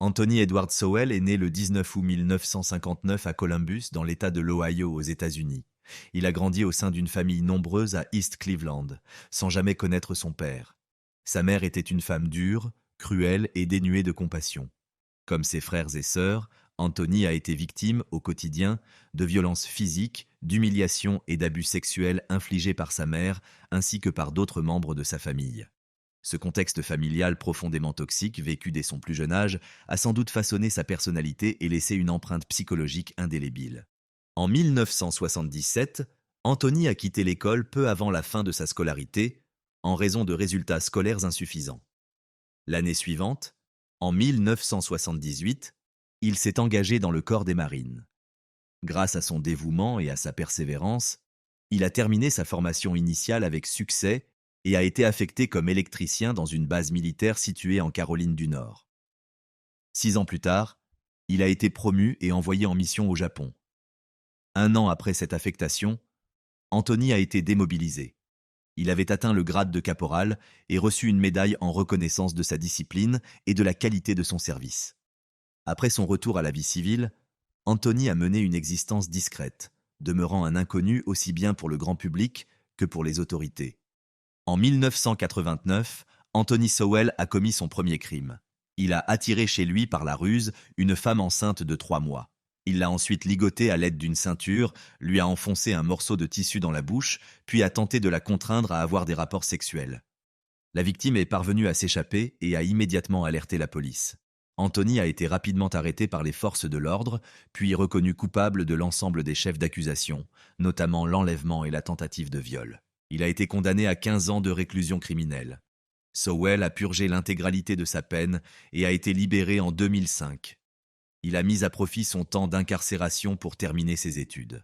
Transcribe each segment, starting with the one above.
Anthony Edward Sowell est né le 19 août 1959 à Columbus, dans l'État de l'Ohio, aux États-Unis. Il a grandi au sein d'une famille nombreuse à East Cleveland, sans jamais connaître son père. Sa mère était une femme dure, cruelle et dénuée de compassion. Comme ses frères et sœurs, Anthony a été victime, au quotidien, de violences physiques, d'humiliations et d'abus sexuels infligés par sa mère, ainsi que par d'autres membres de sa famille. Ce contexte familial profondément toxique, vécu dès son plus jeune âge, a sans doute façonné sa personnalité et laissé une empreinte psychologique indélébile. En 1977, Anthony a quitté l'école peu avant la fin de sa scolarité, en raison de résultats scolaires insuffisants. L'année suivante, en 1978, il s'est engagé dans le corps des marines. Grâce à son dévouement et à sa persévérance, il a terminé sa formation initiale avec succès et a été affecté comme électricien dans une base militaire située en Caroline du Nord. 6 ans plus tard, il a été promu et envoyé en mission au Japon. 1 an après cette affectation, Anthony a été démobilisé. Il avait atteint le grade de caporal et reçu une médaille en reconnaissance de sa discipline et de la qualité de son service. Après son retour à la vie civile, Anthony a mené une existence discrète, demeurant un inconnu aussi bien pour le grand public que pour les autorités. En 1989, Anthony Sowell a commis son premier crime. Il a attiré chez lui par la ruse une femme enceinte de 3 mois. Il l'a ensuite ligotée à l'aide d'une ceinture, lui a enfoncé un morceau de tissu dans la bouche, puis a tenté de la contraindre à avoir des rapports sexuels. La victime est parvenue à s'échapper et a immédiatement alerté la police. Anthony a été rapidement arrêté par les forces de l'ordre, puis reconnu coupable de l'ensemble des chefs d'accusation, notamment l'enlèvement et la tentative de viol. Il a été condamné à 15 ans de réclusion criminelle. Sowell a purgé l'intégralité de sa peine et a été libéré en 2005. Il a mis à profit son temps d'incarcération pour terminer ses études.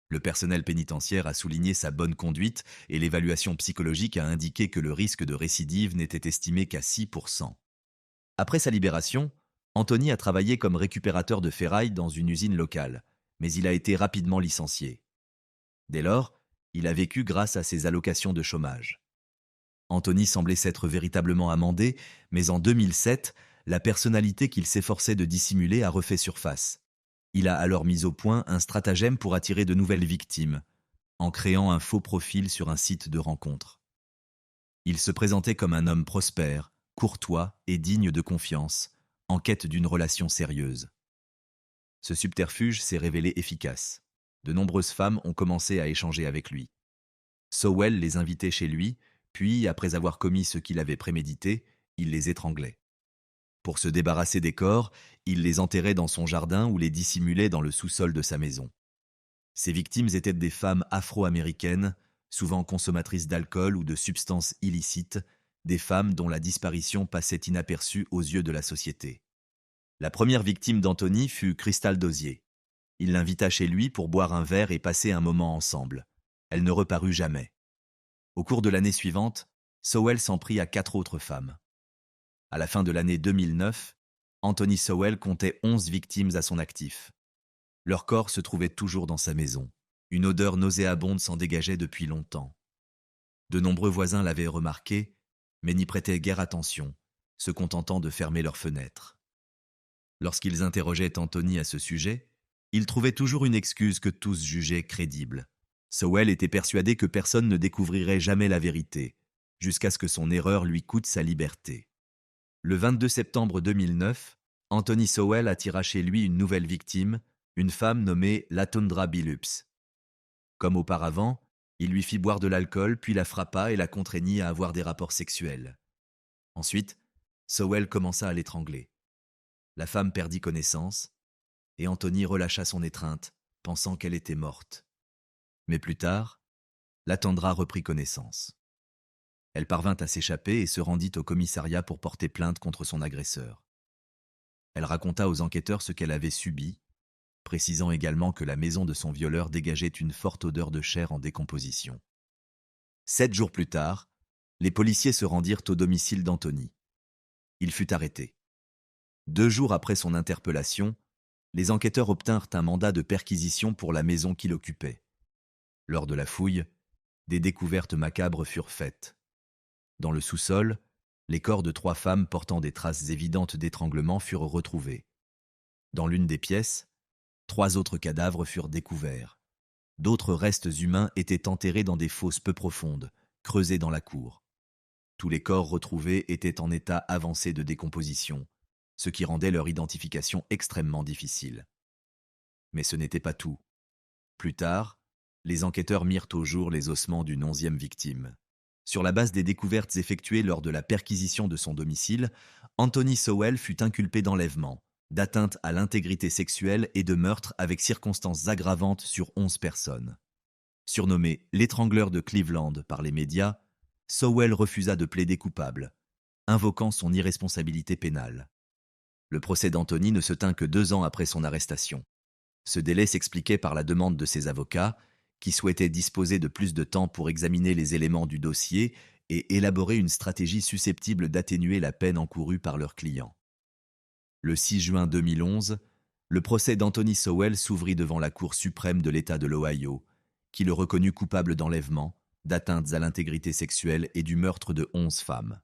Le personnel pénitentiaire a souligné sa bonne conduite et l'évaluation psychologique a indiqué que le risque de récidive n'était estimé qu'à 6%. Après sa libération, Anthony a travaillé comme récupérateur de ferraille dans une usine locale, mais il a été rapidement licencié. Dès lors, il a vécu grâce à ses allocations de chômage. Anthony semblait s'être véritablement amendé, mais en 2007, la personnalité qu'il s'efforçait de dissimuler a refait surface. Il a alors mis au point un stratagème pour attirer de nouvelles victimes, en créant un faux profil sur un site de rencontre. Il se présentait comme un homme prospère, courtois et digne de confiance, en quête d'une relation sérieuse. Ce subterfuge s'est révélé efficace. De nombreuses femmes ont commencé à échanger avec lui. Sowell les invitait chez lui, puis, après avoir commis ce qu'il avait prémédité, il les étranglait. Pour se débarrasser des corps, il les enterrait dans son jardin ou les dissimulait dans le sous-sol de sa maison. Ses victimes étaient des femmes afro-américaines, souvent consommatrices d'alcool ou de substances illicites, des femmes dont la disparition passait inaperçue aux yeux de la société. La première victime d'Anthony fut Crystal Dozier. Il l'invita chez lui pour boire un verre et passer un moment ensemble. Elle ne reparut jamais. Au cours de l'année suivante, Sowell s'en prit à 4 autres femmes. À la fin de l'année 2009, Anthony Sowell comptait 11 victimes à son actif. Leur corps se trouvait toujours dans sa maison. Une odeur nauséabonde s'en dégageait depuis longtemps. De nombreux voisins l'avaient remarqué, mais n'y prêtaient guère attention, se contentant de fermer leurs fenêtres. Lorsqu'ils interrogeaient Anthony à ce sujet, il trouvait toujours une excuse que tous jugeaient crédible. Sowell était persuadé que personne ne découvrirait jamais la vérité, jusqu'à ce que son erreur lui coûte sa liberté. Le 22 septembre 2009, Anthony Sowell attira chez lui une nouvelle victime, une femme nommée Latondra Billups. Comme auparavant, il lui fit boire de l'alcool, puis la frappa et la contraignit à avoir des rapports sexuels. Ensuite, Sowell commença à l'étrangler. La femme perdit connaissance, et Anthony relâcha son étreinte, pensant qu'elle était morte. Mais plus tard, Latondra reprit connaissance. Elle parvint à s'échapper et se rendit au commissariat pour porter plainte contre son agresseur. Elle raconta aux enquêteurs ce qu'elle avait subi, précisant également que la maison de son violeur dégageait une forte odeur de chair en décomposition. 7 jours plus tard, les policiers se rendirent au domicile d'Anthony. Il fut arrêté. 2 jours après son interpellation, les enquêteurs obtinrent un mandat de perquisition pour la maison qu'il occupait. Lors de la fouille, des découvertes macabres furent faites. Dans le sous-sol, Les corps de 3 femmes portant des traces évidentes d'étranglement furent retrouvés. Dans l'une des pièces, 3 autres cadavres furent découverts. D'autres restes humains étaient enterrés dans des fosses peu profondes, creusées dans la cour. Tous les corps retrouvés étaient en état avancé de décomposition, ce qui rendait leur identification extrêmement difficile. Mais ce n'était pas tout. Plus tard, les enquêteurs mirent au jour les ossements d'une 11e victime. Sur la base des découvertes effectuées lors de la perquisition de son domicile, Anthony Sowell fut inculpé d'enlèvement, d'atteinte à l'intégrité sexuelle et de meurtre avec circonstances aggravantes sur 11 personnes. Surnommé l'étrangleur de Cleveland par les médias, Sowell refusa de plaider coupable, invoquant son irresponsabilité pénale. Le procès d'Anthony ne se tint que 2 ans après son arrestation. Ce délai s'expliquait par la demande de ses avocats, qui souhaitaient disposer de plus de temps pour examiner les éléments du dossier et élaborer une stratégie susceptible d'atténuer la peine encourue par leurs clients. Le 6 juin 2011, le procès d'Anthony Sowell s'ouvrit devant la Cour suprême de l'État de l'Ohio, qui le reconnut coupable d'enlèvement, d'atteintes à l'intégrité sexuelle et du meurtre de 11 femmes.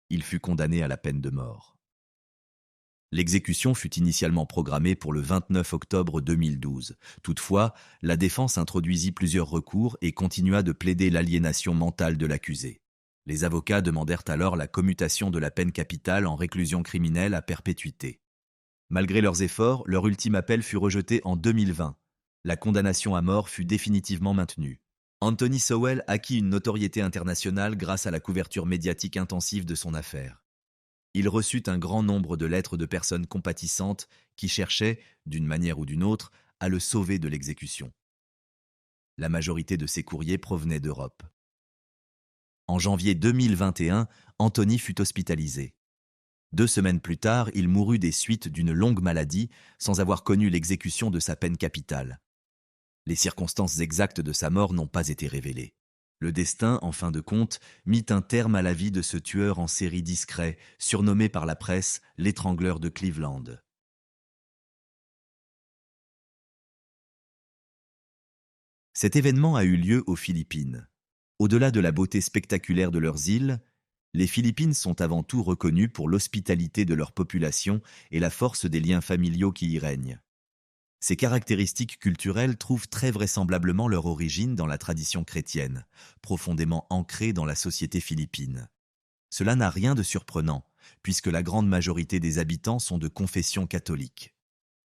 Il fut condamné à la peine de mort. L'exécution fut initialement programmée pour le 29 octobre 2012. Toutefois, la défense introduisit plusieurs recours et continua de plaider l'aliénation mentale de l'accusé. Les avocats demandèrent alors la commutation de la peine capitale en réclusion criminelle à perpétuité. Malgré leurs efforts, leur ultime appel fut rejeté en 2020. La condamnation à mort fut définitivement maintenue. Anthony Sowell acquit une notoriété internationale grâce à la couverture médiatique intensive de son affaire. Il reçut un grand nombre de lettres de personnes compatissantes qui cherchaient, d'une manière ou d'une autre, à le sauver de l'exécution. La majorité de ces courriers provenaient d'Europe. En janvier 2021, Anthony fut hospitalisé. 2 semaines plus tard, il mourut des suites d'une longue maladie sans avoir connu l'exécution de sa peine capitale. Les circonstances exactes de sa mort n'ont pas été révélées. Le destin, en fin de compte, mit un terme à la vie de ce tueur en série discret, surnommé par la presse l'étrangleur de Cleveland. Cet événement a eu lieu aux Philippines. Au-delà de la beauté spectaculaire de leurs îles, les Philippines sont avant tout reconnues pour l'hospitalité de leur population et la force des liens familiaux qui y règnent. Ces caractéristiques culturelles trouvent très vraisemblablement leur origine dans la tradition chrétienne, profondément ancrée dans la société philippine. Cela n'a rien de surprenant, puisque la grande majorité des habitants sont de confession catholique.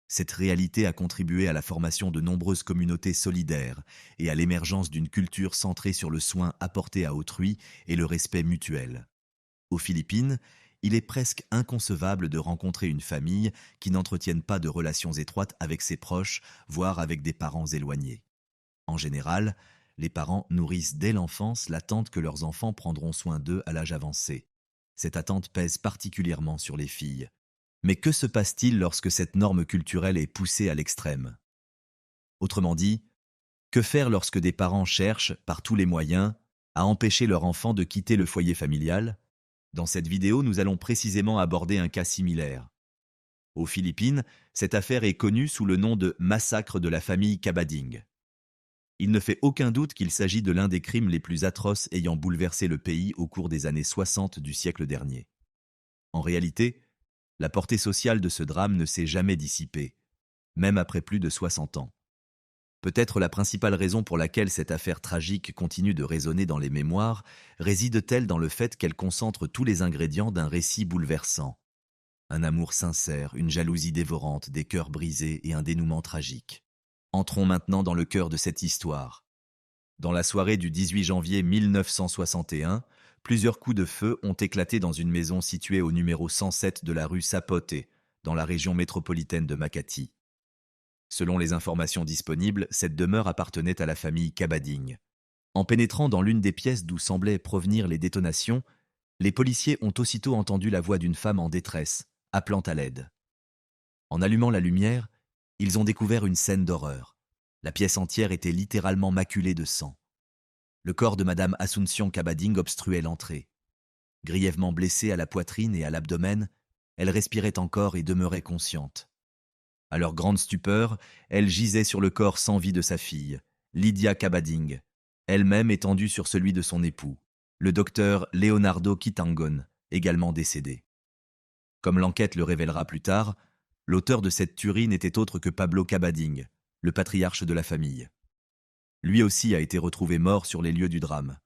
Cette réalité a contribué à la formation de nombreuses communautés solidaires et à l'émergence d'une culture centrée sur le soin apporté à autrui et le respect mutuel. Aux Philippines, il est presque inconcevable de rencontrer une famille qui n'entretienne pas de relations étroites avec ses proches, voire avec des parents éloignés. En général, les parents nourrissent dès l'enfance l'attente que leurs enfants prendront soin d'eux à l'âge avancé. Cette attente pèse particulièrement sur les filles. Mais que se passe-t-il lorsque cette norme culturelle est poussée à l'extrême? Autrement dit, que faire lorsque des parents cherchent, par tous les moyens, à empêcher leur enfant de quitter le foyer familial? Dans cette vidéo, nous allons précisément aborder un cas similaire. Aux Philippines, cette affaire est connue sous le nom de massacre de la famille Cabading. Il ne fait aucun doute qu'il s'agit de l'un des crimes les plus atroces ayant bouleversé le pays au cours des années 60 du siècle dernier. En réalité, la portée sociale de ce drame ne s'est jamais dissipée, même après plus de 60 ans. Peut-être la principale raison pour laquelle cette affaire tragique continue de résonner dans les mémoires réside-t-elle dans le fait qu'elle concentre tous les ingrédients d'un récit bouleversant. Un amour sincère, une jalousie dévorante, des cœurs brisés et un dénouement tragique. Entrons maintenant dans le cœur de cette histoire. Dans la soirée du 18 janvier 1961, plusieurs coups de feu ont éclaté dans une maison située au numéro 107 de la rue Sapote, dans la région métropolitaine de Makati. Selon les informations disponibles, cette demeure appartenait à la famille Cabading. En pénétrant dans l'une des pièces d'où semblaient provenir les détonations, les policiers ont aussitôt entendu la voix d'une femme en détresse, appelant à l'aide. En allumant la lumière, ils ont découvert une scène d'horreur. La pièce entière était littéralement maculée de sang. Le corps de Madame Asuncion Cabading obstruait l'entrée. Grièvement blessée à la poitrine et à l'abdomen, elle respirait encore et demeurait consciente. À leur grande stupeur, elle gisait sur le corps sans vie de sa fille, Lydia Cabading, elle-même étendue sur celui de son époux. le docteur Leonardo Kitangone, également décédé. Comme l'enquête le révélera plus tard, l'auteur de cette tuerie n'était autre que Pablo Cabading, le patriarche de la famille. Lui aussi a été retrouvé mort sur les lieux du drame.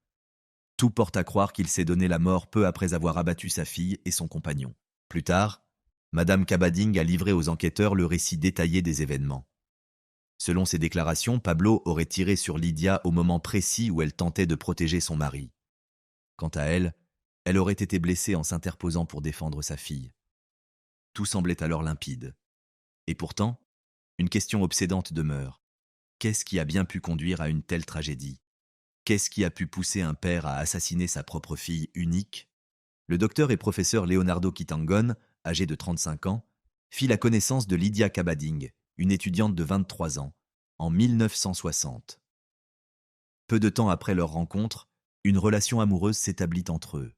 Tout porte à croire qu'il s'est donné la mort peu après avoir abattu sa fille et son compagnon. Plus tard, Madame Cabading a livré aux enquêteurs le récit détaillé des événements. Selon ses déclarations, Pablo aurait tiré sur Lydia au moment précis où elle tentait de protéger son mari. Quant à elle, elle aurait été blessée en s'interposant pour défendre sa fille. Tout semblait alors limpide. Et pourtant, une question obsédante demeure. Qu'est-ce qui a bien pu conduire à une telle tragédie? Qu'est-ce qui a pu pousser un père à assassiner sa propre fille unique? Le docteur et professeur Leonardo Kitangone, âgé de 35 ans, fit la connaissance de Lydia Cabading, une étudiante de 23 ans, en 1960. Peu de temps après leur rencontre, une relation amoureuse s'établit entre eux.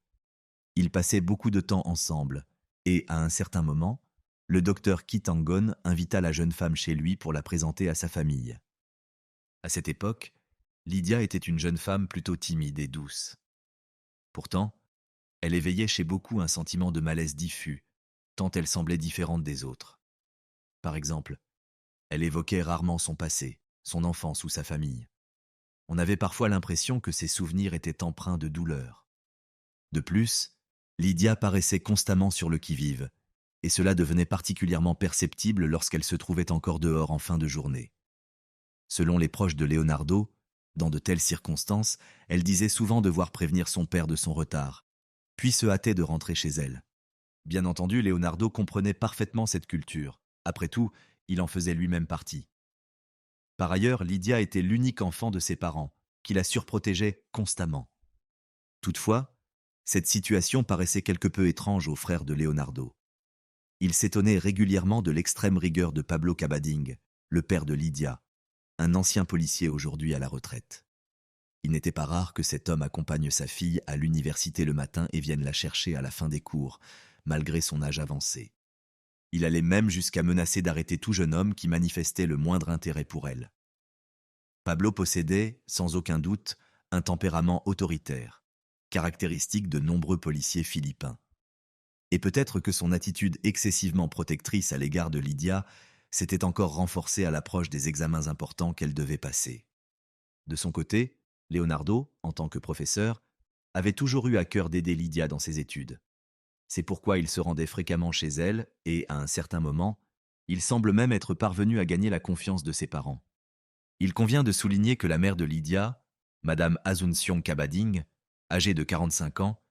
Ils passaient beaucoup de temps ensemble, et à un certain moment, le docteur Kitangone invita la jeune femme chez lui pour la présenter à sa famille. À cette époque, Lydia était une jeune femme plutôt timide et douce. Pourtant, elle éveillait chez beaucoup un sentiment de malaise diffus, tant elle semblait différente des autres. Par exemple, elle évoquait rarement son passé, son enfance ou sa famille. On avait parfois l'impression que ses souvenirs étaient empreints de douleur. De plus, Lydia paraissait constamment sur le qui-vive, et cela devenait particulièrement perceptible lorsqu'elle se trouvait encore dehors en fin de journée. Selon les proches de Leonardo, dans de telles circonstances, elle disait souvent devoir prévenir son père de son retard, puis se hâtait de rentrer chez elle. Bien entendu, Leonardo comprenait parfaitement cette culture. Après tout, il en faisait lui-même partie. Par ailleurs, Lydia était l'unique enfant de ses parents, qui la surprotégeaient constamment. Toutefois, cette situation paraissait quelque peu étrange aux frères de Leonardo. Ils s'étonnaient régulièrement de l'extrême rigueur de Pablo Cabading, le père de Lydia, un ancien policier aujourd'hui à la retraite. Il n'était pas rare que cet homme accompagne sa fille à l'université le matin et vienne la chercher à la fin des cours, malgré son âge avancé. Il allait même jusqu'à menacer d'arrêter tout jeune homme qui manifestait le moindre intérêt pour elle. Pablo possédait, sans aucun doute, un tempérament autoritaire, caractéristique de nombreux policiers philippins. Et peut-être que son attitude excessivement protectrice à l'égard de Lydia s'était encore renforcée à l'approche des examens importants qu'elle devait passer. De son côté, Leonardo, en tant que professeur, avait toujours eu à cœur d'aider Lydia dans ses études. C'est pourquoi il se rendait fréquemment chez elle et, à un certain moment, il semble même être parvenu à gagner la confiance de ses parents. Il convient de souligner que la mère de Lydia, Madame Asuncion Cabading, âgée de 45 ans,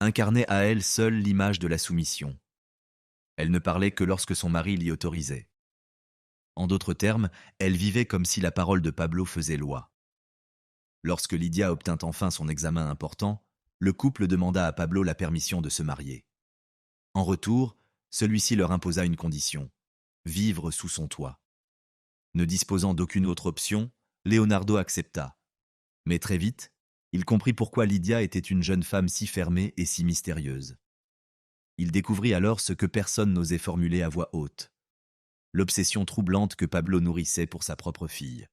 incarnait à elle seule l'image de la soumission. Elle ne parlait que lorsque son mari l'y autorisait. En d'autres termes, elle vivait comme si la parole de Pablo faisait loi. Lorsque Lydia obtint enfin son examen important, le couple demanda à Pablo la permission de se marier. En retour, celui-ci leur imposa une condition: vivre sous son toit. Ne disposant d'aucune autre option, Leonardo accepta. Mais très vite, il comprit pourquoi Lydia était une jeune femme si fermée et si mystérieuse. Il découvrit alors ce que personne n'osait formuler à voix haute: l'obsession troublante que Pablo nourrissait pour sa propre fille.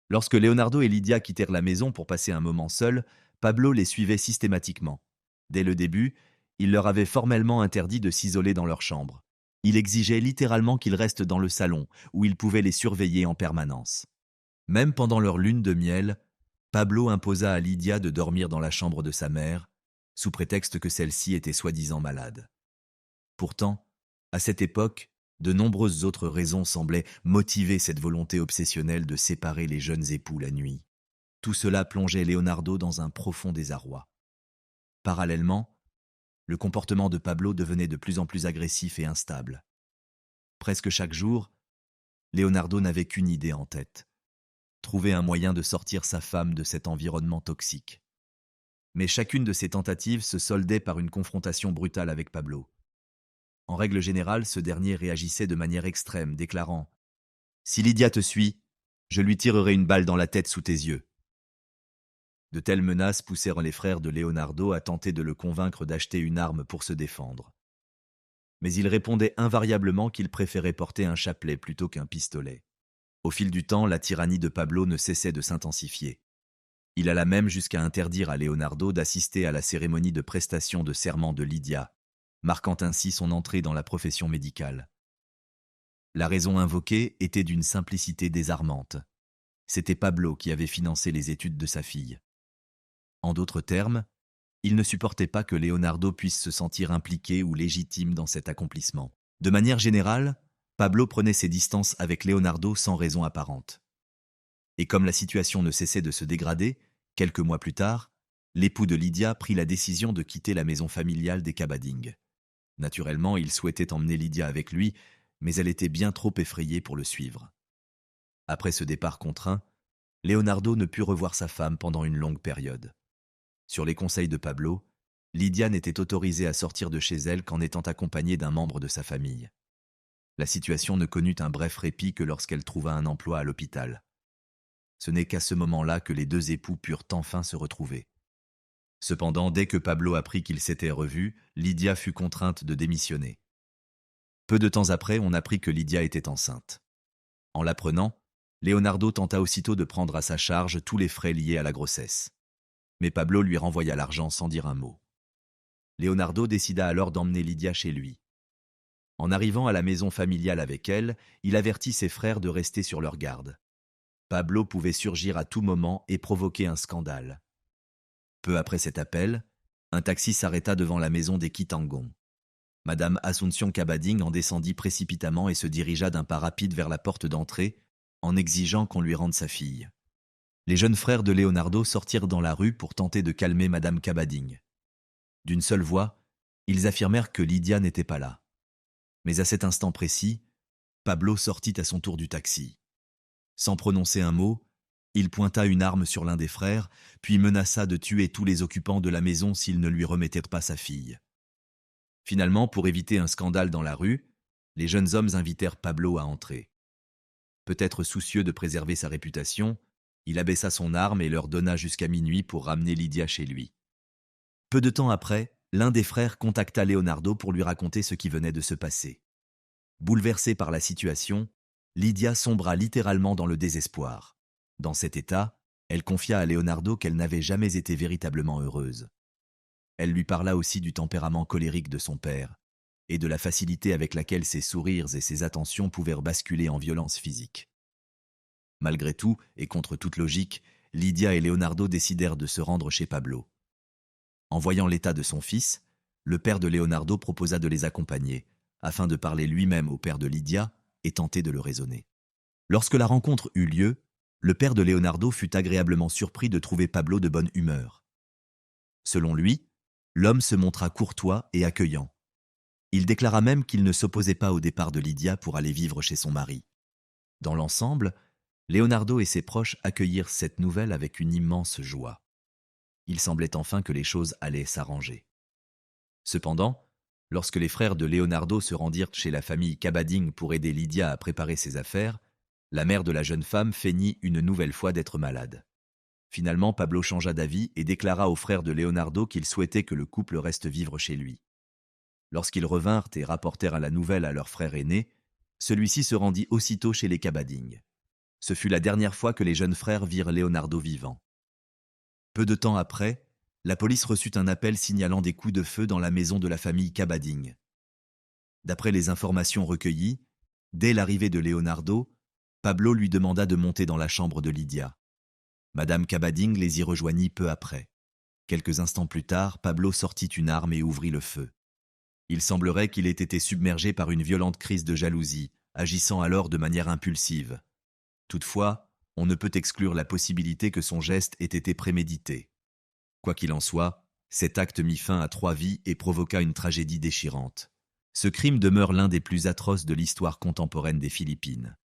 Lorsque Leonardo et Lydia quittèrent la maison pour passer un moment seuls, Pablo les suivait systématiquement. Dès le début, il leur avait formellement interdit de s'isoler dans leur chambre. Il exigeait littéralement qu'ils restent dans le salon, où il pouvait les surveiller en permanence. Même pendant leur lune de miel, Pablo imposa à Lydia de dormir dans la chambre de sa mère, sous prétexte que celle-ci était soi-disant malade. Pourtant, à cette époque, de nombreuses autres raisons semblaient motiver cette volonté obsessionnelle de séparer les jeunes époux la nuit. Tout cela plongeait Leonardo dans un profond désarroi. Parallèlement, le comportement de Pablo devenait de plus en plus agressif et instable. Presque chaque jour, Leonardo n'avait qu'une idée en tête: trouver un moyen de sortir sa femme de cet environnement toxique. Mais chacune de ces tentatives se soldait par une confrontation brutale avec Pablo. En règle générale, ce dernier réagissait de manière extrême, déclarant: « Si Lydia te suit, je lui tirerai une balle dans la tête sous tes yeux. » De telles menaces poussèrent les frères de Leonardo à tenter de le convaincre d'acheter une arme pour se défendre. Mais il répondait invariablement qu'il préférait porter un chapelet plutôt qu'un pistolet. Au fil du temps, la tyrannie de Pablo ne cessait de s'intensifier. Il alla même jusqu'à interdire à Leonardo d'assister à la cérémonie de prestation de serment de Lydia, marquant ainsi son entrée dans la profession médicale. La raison invoquée était d'une simplicité désarmante. C'était Pablo qui avait financé les études de sa fille. En d'autres termes, il ne supportait pas que Leonardo puisse se sentir impliqué ou légitime dans cet accomplissement. De manière générale, Pablo prenait ses distances avec Leonardo sans raison apparente. Et comme la situation ne cessait de se dégrader, quelques mois plus tard, l'époux de Lydia prit la décision de quitter la maison familiale des Cabading. Naturellement, il souhaitait emmener Lydia avec lui, mais elle était bien trop effrayée pour le suivre. Après ce départ contraint, Leonardo ne put revoir sa femme pendant une longue période. Sur les conseils de Pablo, Lydia n'était autorisée à sortir de chez elle qu'en étant accompagnée d'un membre de sa famille. La situation ne connut un bref répit que lorsqu'elle trouva un emploi à l'hôpital. Ce n'est qu'à ce moment-là que les deux époux purent enfin se retrouver. Cependant, dès que Pablo apprit qu'ils s'étaient revus, Lydia fut contrainte de démissionner. Peu de temps après, on apprit que Lydia était enceinte. En l'apprenant, Leonardo tenta aussitôt de prendre à sa charge tous les frais liés à la grossesse. Mais Pablo lui renvoya l'argent sans dire un mot. Leonardo décida alors d'emmener Lydia chez lui. En arrivant à la maison familiale avec elle, il avertit ses frères de rester sur leur garde. Pablo pouvait surgir à tout moment et provoquer un scandale. Peu après cet appel, un taxi s'arrêta devant la maison des Kitangong. Madame Asuncion Cabading en descendit précipitamment et se dirigea d'un pas rapide vers la porte d'entrée, en exigeant qu'on lui rende sa fille. Les jeunes frères de Leonardo sortirent dans la rue pour tenter de calmer Madame Cabading. D'une seule voix, ils affirmèrent que Lydia n'était pas là. Mais à cet instant précis, Pablo sortit à son tour du taxi. Sans prononcer un mot, il pointa une arme sur l'un des frères, puis menaça de tuer tous les occupants de la maison s'ils ne lui remettaient pas sa fille. Finalement, pour éviter un scandale dans la rue, les jeunes hommes invitèrent Pablo à entrer. Peut-être soucieux de préserver sa réputation, il abaissa son arme et leur donna jusqu'à minuit pour ramener Lydia chez lui. Peu de temps après, l'un des frères contacta Leonardo pour lui raconter ce qui venait de se passer. Bouleversée par la situation, Lydia sombra littéralement dans le désespoir. Dans cet état, elle confia à Leonardo qu'elle n'avait jamais été véritablement heureuse. Elle lui parla aussi du tempérament colérique de son père et de la facilité avec laquelle ses sourires et ses attentions pouvaient basculer en violence physique. Malgré tout, et contre toute logique, Lydia et Leonardo décidèrent de se rendre chez Pablo. En voyant l'état de son fils, le père de Leonardo proposa de les accompagner, afin de parler lui-même au père de Lydia et tenter de le raisonner. Lorsque la rencontre eut lieu, le père de Leonardo fut agréablement surpris de trouver Pablo de bonne humeur. Selon lui, l'homme se montra courtois et accueillant. Il déclara même qu'il ne s'opposait pas au départ de Lydia pour aller vivre chez son mari. Dans l'ensemble, Leonardo et ses proches accueillirent cette nouvelle avec une immense joie. Il semblait enfin que les choses allaient s'arranger. Cependant, lorsque les frères de Leonardo se rendirent chez la famille Cabading pour aider Lydia à préparer ses affaires, la mère de la jeune femme feignit une nouvelle fois d'être malade. Finalement, Pablo changea d'avis et déclara aux frères de Leonardo qu'il souhaitait que le couple reste vivre chez lui. Lorsqu'ils revinrent et rapportèrent la nouvelle à leur frère aîné, celui-ci se rendit aussitôt chez les Cabading. Ce fut la dernière fois que les jeunes frères virent Leonardo vivant. Peu de temps après, la police reçut un appel signalant des coups de feu dans la maison de la famille Cabading. D'après les informations recueillies, dès l'arrivée de Leonardo, Pablo lui demanda de monter dans la chambre de Lydia. Madame Cabading les y rejoignit peu après. Quelques instants plus tard, Pablo sortit une arme et ouvrit le feu. Il semblerait qu'il ait été submergé par une violente crise de jalousie, agissant alors de manière impulsive. Toutefois, on ne peut exclure la possibilité que son geste ait été prémédité. Quoi qu'il en soit, cet acte mit fin à 3 vies et provoqua une tragédie déchirante. Ce crime demeure l'un des plus atroces de l'histoire contemporaine des Philippines.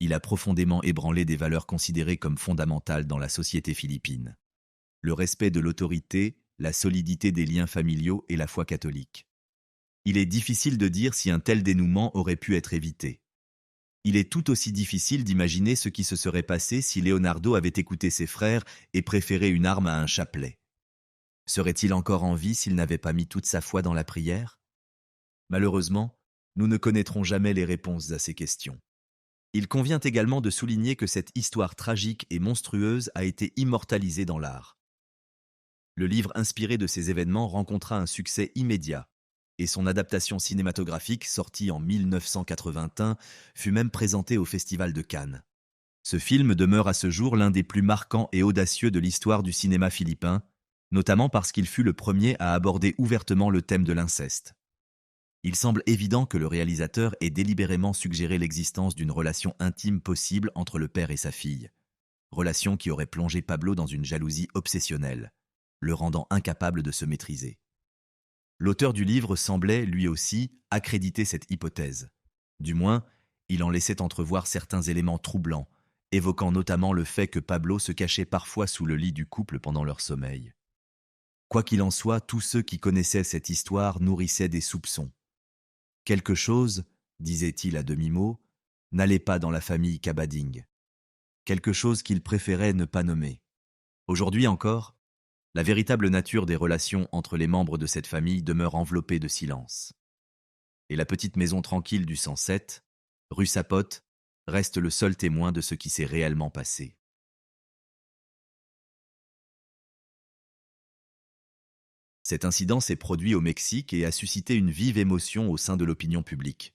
Il a profondément ébranlé des valeurs considérées comme fondamentales dans la société philippine. Le respect de l'autorité, la solidité des liens familiaux et la foi catholique. Il est difficile de dire si un tel dénouement aurait pu être évité. Il est tout aussi difficile d'imaginer ce qui se serait passé si Leonardo avait écouté ses frères et préféré une arme à un chapelet. Serait-il encore en vie s'il n'avait pas mis toute sa foi dans la prière ? Malheureusement, nous ne connaîtrons jamais les réponses à ces questions. Il convient également de souligner que cette histoire tragique et monstrueuse a été immortalisée dans l'art. Le livre inspiré de ces événements rencontra un succès immédiat, et son adaptation cinématographique, sortie en 1981, fut même présentée au Festival de Cannes. Ce film demeure à ce jour l'un des plus marquants et audacieux de l'histoire du cinéma philippin, notamment parce qu'il fut le premier à aborder ouvertement le thème de l'inceste. Il semble évident que le réalisateur ait délibérément suggéré l'existence d'une relation intime possible entre le père et sa fille, relation qui aurait plongé Pablo dans une jalousie obsessionnelle, le rendant incapable de se maîtriser. L'auteur du livre semblait, lui aussi, accréditer cette hypothèse. Du moins, il en laissait entrevoir certains éléments troublants, évoquant notamment le fait que Pablo se cachait parfois sous le lit du couple pendant leur sommeil. Quoi qu'il en soit, tous ceux qui connaissaient cette histoire nourrissaient des soupçons. Quelque chose, disait-il à demi-mot, n'allait pas dans la famille Cabading. Quelque chose qu'il préférait ne pas nommer. Aujourd'hui encore, la véritable nature des relations entre les membres de cette famille demeure enveloppée de silence. Et la petite maison tranquille du 107, rue Sapote, reste le seul témoin de ce qui s'est réellement passé. Cet incident s'est produit au Mexique et a suscité une vive émotion au sein de l'opinion publique.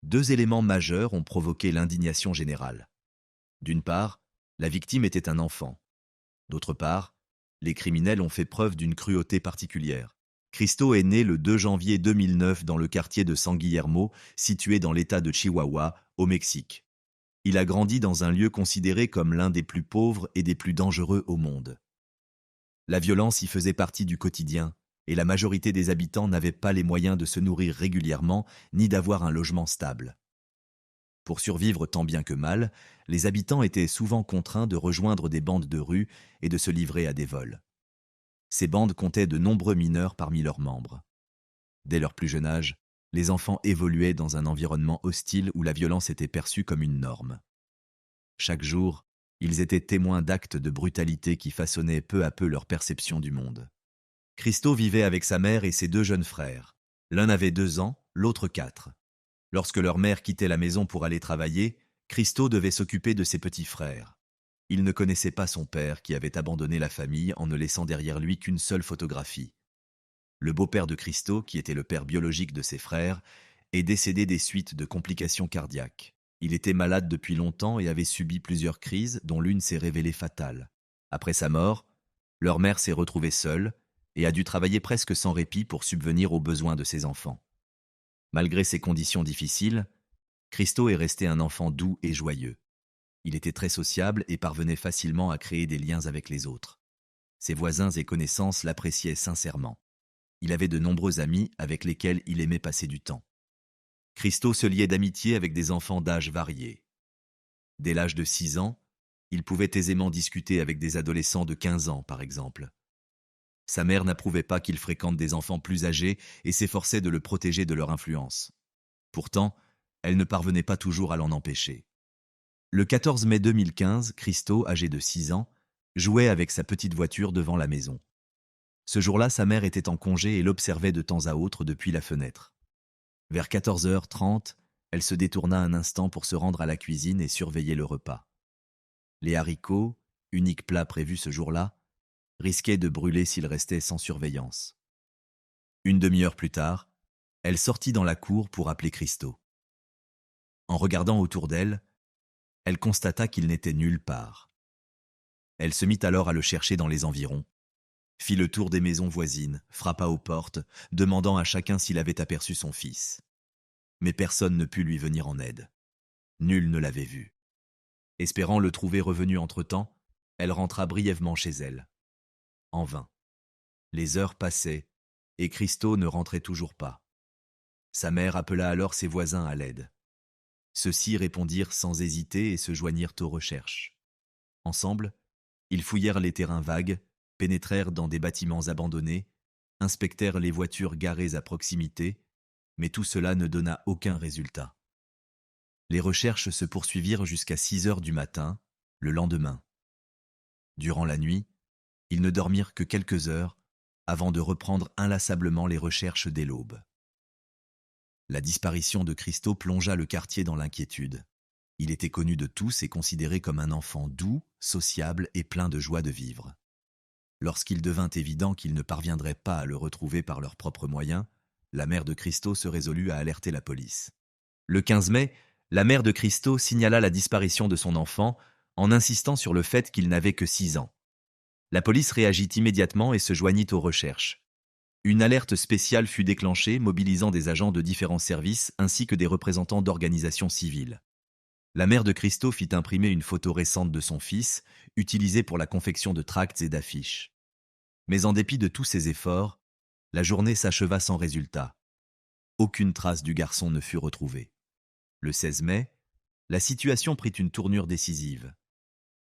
Deux éléments majeurs ont provoqué l'indignation générale. D'une part, la victime était un enfant. D'autre part, les criminels ont fait preuve d'une cruauté particulière. Cristo est né le 2 janvier 2009 dans le quartier de San Guillermo, situé dans l'État de Chihuahua, au Mexique. Il a grandi dans un lieu considéré comme l'un des plus pauvres et des plus dangereux au monde. La violence y faisait partie du quotidien, et la majorité des habitants n'avaient pas les moyens de se nourrir régulièrement ni d'avoir un logement stable. Pour survivre tant bien que mal, les habitants étaient souvent contraints de rejoindre des bandes de rue et de se livrer à des vols. Ces bandes comptaient de nombreux mineurs parmi leurs membres. Dès leur plus jeune âge, les enfants évoluaient dans un environnement hostile où la violence était perçue comme une norme. Chaque jour, ils étaient témoins d'actes de brutalité qui façonnaient peu à peu leur perception du monde. Cristo vivait avec sa mère et ses deux jeunes frères. L'un avait 2 ans, l'autre 4. Lorsque leur mère quittait la maison pour aller travailler, Cristo devait s'occuper de ses petits frères. Il ne connaissait pas son père qui avait abandonné la famille en ne laissant derrière lui qu'une seule photographie. Le beau-père de Cristo, qui était le père biologique de ses frères, est décédé des suites de complications cardiaques. Il était malade depuis longtemps et avait subi plusieurs crises, dont l'une s'est révélée fatale. Après sa mort, leur mère s'est retrouvée seule et a dû travailler presque sans répit pour subvenir aux besoins de ses enfants. Malgré ces conditions difficiles, Cristo est resté un enfant doux et joyeux. Il était très sociable et parvenait facilement à créer des liens avec les autres. Ses voisins et connaissances l'appréciaient sincèrement. Il avait de nombreux amis avec lesquels il aimait passer du temps. Cristo se liait d'amitié avec des enfants d'âge variés. Dès l'âge de 6 ans, il pouvait aisément discuter avec des adolescents de 15 ans, par exemple. Sa mère n'approuvait pas qu'il fréquente des enfants plus âgés et s'efforçait de le protéger de leur influence. Pourtant, elle ne parvenait pas toujours à l'en empêcher. Le 14 mai 2015, Cristo, âgé de 6 ans, jouait avec sa petite voiture devant la maison. Ce jour-là, sa mère était en congé et l'observait de temps à autre depuis la fenêtre. Vers 14h30, elle se détourna un instant pour se rendre à la cuisine et surveiller le repas. Les haricots, unique plat prévu ce jour-là, risquaient de brûler s'ils restaient sans surveillance. Une demi-heure plus tard, elle sortit dans la cour pour appeler Cristo. En regardant autour d'elle, elle constata qu'il n'était nulle part. Elle se mit alors à le chercher dans les environs, fit le tour des maisons voisines, frappa aux portes, demandant à chacun s'il avait aperçu son fils. Mais personne ne put lui venir en aide. Nul ne l'avait vu. Espérant le trouver revenu entre-temps, elle rentra brièvement chez elle. En vain. Les heures passaient, et Cristo ne rentrait toujours pas. Sa mère appela alors ses voisins à l'aide. Ceux-ci répondirent sans hésiter et se joignirent aux recherches. Ensemble, ils fouillèrent les terrains vagues, pénétrèrent dans des bâtiments abandonnés, inspectèrent les voitures garées à proximité, mais tout cela ne donna aucun résultat. Les recherches se poursuivirent jusqu'à 6 heures du matin, le lendemain. Durant la nuit, ils ne dormirent que quelques heures avant de reprendre inlassablement les recherches dès l'aube. La disparition de Cristo plongea le quartier dans l'inquiétude. Il était connu de tous et considéré comme un enfant doux, sociable et plein de joie de vivre. Lorsqu'il devint évident qu'ils ne parviendraient pas à le retrouver par leurs propres moyens, la mère de Christo se résolut à alerter la police. Le 15 mai, la mère de Christo signala la disparition de son enfant en insistant sur le fait qu'il n'avait que 6 ans. La police réagit immédiatement et se joignit aux recherches. Une alerte spéciale fut déclenchée, mobilisant des agents de différents services ainsi que des représentants d'organisations civiles. La mère de Christo fit imprimer une photo récente de son fils, utilisée pour la confection de tracts et d'affiches. Mais en dépit de tous ses efforts, la journée s'acheva sans résultat. Aucune trace du garçon ne fut retrouvée. Le 16 mai, la situation prit une tournure décisive.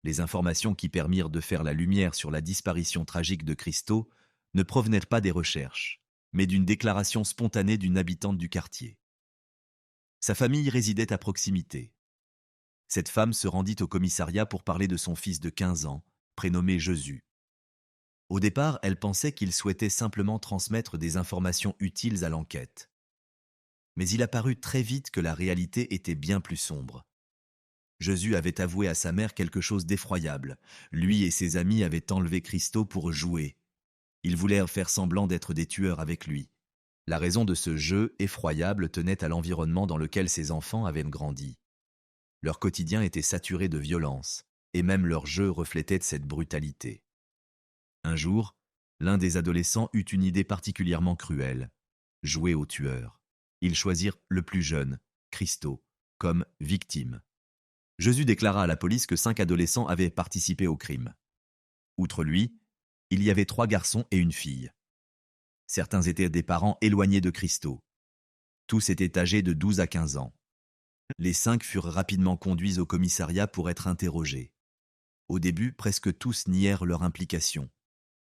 Les informations qui permirent de faire la lumière sur la disparition tragique de Christo ne provenaient pas des recherches, mais d'une déclaration spontanée d'une habitante du quartier. Sa famille résidait à proximité. Cette femme se rendit au commissariat pour parler de son fils de 15 ans, prénommé Josu. Au départ, elle pensait qu'il souhaitait simplement transmettre des informations utiles à l'enquête. Mais il apparut très vite que la réalité était bien plus sombre. Josu avait avoué à sa mère quelque chose d'effroyable. Lui et ses amis avaient enlevé Christo pour jouer. Ils voulèrent faire semblant d'être des tueurs avec lui. La raison de ce jeu effroyable tenait à l'environnement dans lequel ces enfants avaient grandi. Leur quotidien était saturé de violence, et même leur jeu reflétait cette brutalité. Un jour, l'un des adolescents eut une idée particulièrement cruelle: jouer au tueur. Ils choisirent le plus jeune, Christo, comme victime. Josu déclara à la police que 5 adolescents avaient participé au crime. Outre lui, il y avait 3 garçons et une fille. Certains étaient des parents éloignés de Christo. Tous étaient âgés de 12 à 15 ans. Les 5 furent rapidement conduits au commissariat pour être interrogés. Au début, presque tous nièrent leur implication.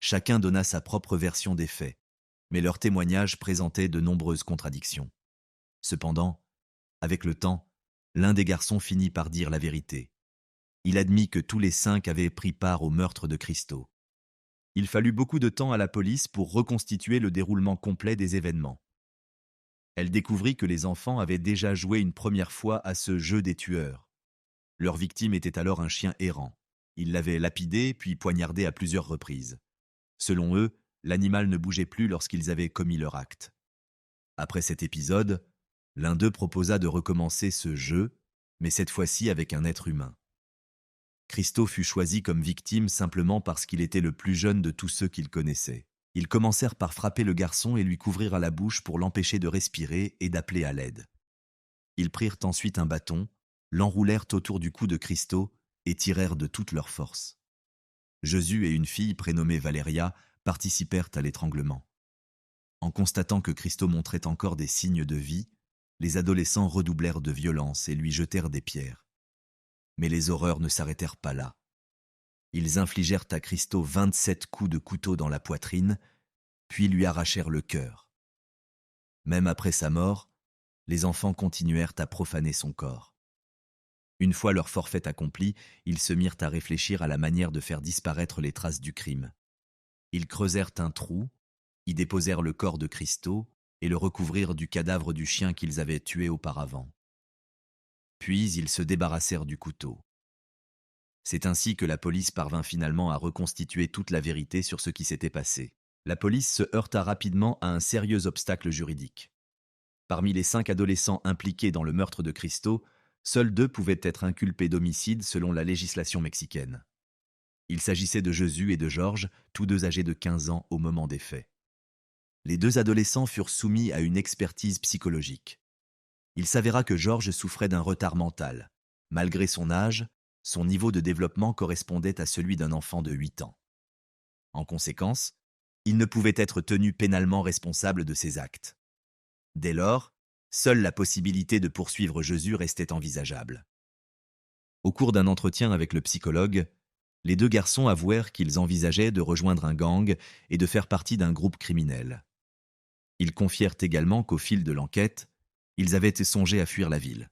Chacun donna sa propre version des faits, mais leurs témoignages présentaient de nombreuses contradictions. Cependant, avec le temps, l'un des garçons finit par dire la vérité. Il admit que tous les 5 avaient pris part au meurtre de Christo. Il fallut beaucoup de temps à la police pour reconstituer le déroulement complet des événements. Elle découvrit que les enfants avaient déjà joué une première fois à ce jeu des tueurs. Leur victime était alors un chien errant. Ils l'avaient lapidé puis poignardé à plusieurs reprises. Selon eux, l'animal ne bougeait plus lorsqu'ils avaient commis leur acte. Après cet épisode, l'un d'eux proposa de recommencer ce jeu, mais cette fois-ci avec un être humain. Christo fut choisi comme victime simplement parce qu'il était le plus jeune de tous ceux qu'il connaissait. Ils commencèrent par frapper le garçon et lui couvrir à la bouche pour l'empêcher de respirer et d'appeler à l'aide. Ils prirent ensuite un bâton, l'enroulèrent autour du cou de Christo et tirèrent de toute leur force. Josu et une fille prénommée Valeria participèrent à l'étranglement. En constatant que Christo montrait encore des signes de vie, les adolescents redoublèrent de violence et lui jetèrent des pierres. Mais les horreurs ne s'arrêtèrent pas là. Ils infligèrent à Christo 27 coups de couteau dans la poitrine, puis lui arrachèrent le cœur. Même après sa mort, les enfants continuèrent à profaner son corps. Une fois leur forfait accompli, ils se mirent à réfléchir à la manière de faire disparaître les traces du crime. Ils creusèrent un trou, y déposèrent le corps de Christo et le recouvrirent du cadavre du chien qu'ils avaient tué auparavant. Puis ils se débarrassèrent du couteau. C'est ainsi que la police parvint finalement à reconstituer toute la vérité sur ce qui s'était passé. La police se heurta rapidement à un sérieux obstacle juridique. Parmi les 5 adolescents impliqués dans le meurtre de Christo, seuls 2 pouvaient être inculpés d'homicide selon la législation mexicaine. Il s'agissait de Josu et de Georges, tous 2 âgés de 15 ans au moment des faits. Les 2 adolescents furent soumis à une expertise psychologique. Il s'avéra que Georges souffrait d'un retard mental. Malgré son âge, son niveau de développement correspondait à celui d'un enfant de 8 ans. En conséquence, il ne pouvait être tenu pénalement responsable de ses actes. Dès lors, seule la possibilité de poursuivre Josu restait envisageable. Au cours d'un entretien avec le psychologue, les 2 garçons avouèrent qu'ils envisageaient de rejoindre un gang et de faire partie d'un groupe criminel. Ils confièrent également qu'au fil de l'enquête, ils avaient songé à fuir la ville.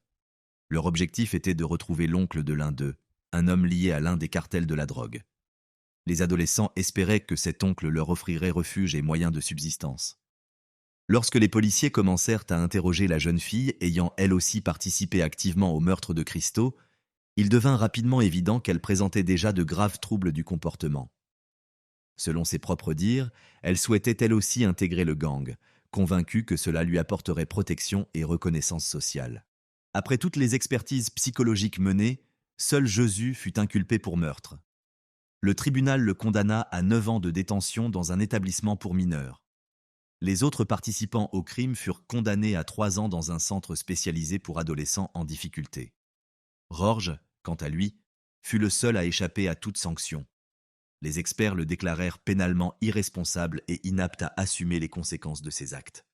Leur objectif était de retrouver l'oncle de l'un d'eux, un homme lié à l'un des cartels de la drogue. Les adolescents espéraient que cet oncle leur offrirait refuge et moyens de subsistance. Lorsque les policiers commencèrent à interroger la jeune fille, ayant elle aussi participé activement au meurtre de Christo, il devint rapidement évident qu'elle présentait déjà de graves troubles du comportement. Selon ses propres dires, elle souhaitait elle aussi intégrer le gang, convaincue que cela lui apporterait protection et reconnaissance sociale. Après toutes les expertises psychologiques menées, seul Josu fut inculpé pour meurtre. Le tribunal le condamna à 9 ans de détention dans un établissement pour mineurs. Les autres participants au crime furent condamnés à 3 ans dans un centre spécialisé pour adolescents en difficulté. Rorge, quant à lui, fut le seul à échapper à toute sanction. Les experts le déclarèrent pénalement irresponsable et inapte à assumer les conséquences de ses actes.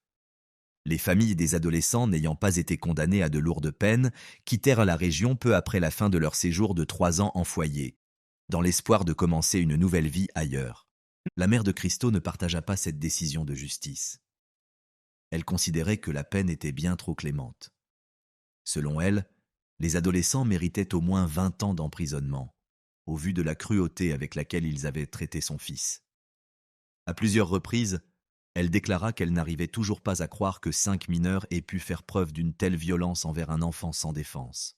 Les familles des adolescents n'ayant pas été condamnées à de lourdes peines quittèrent la région peu après la fin de leur séjour de 3 ans en foyer, dans l'espoir de commencer une nouvelle vie ailleurs. La mère de Christo ne partagea pas cette décision de justice. Elle considérait que la peine était bien trop clémente. Selon elle, les adolescents méritaient au moins 20 ans d'emprisonnement, au vu de la cruauté avec laquelle ils avaient traité son fils. À plusieurs reprises, elle déclara qu'elle n'arrivait toujours pas à croire que 5 mineurs aient pu faire preuve d'une telle violence envers un enfant sans défense.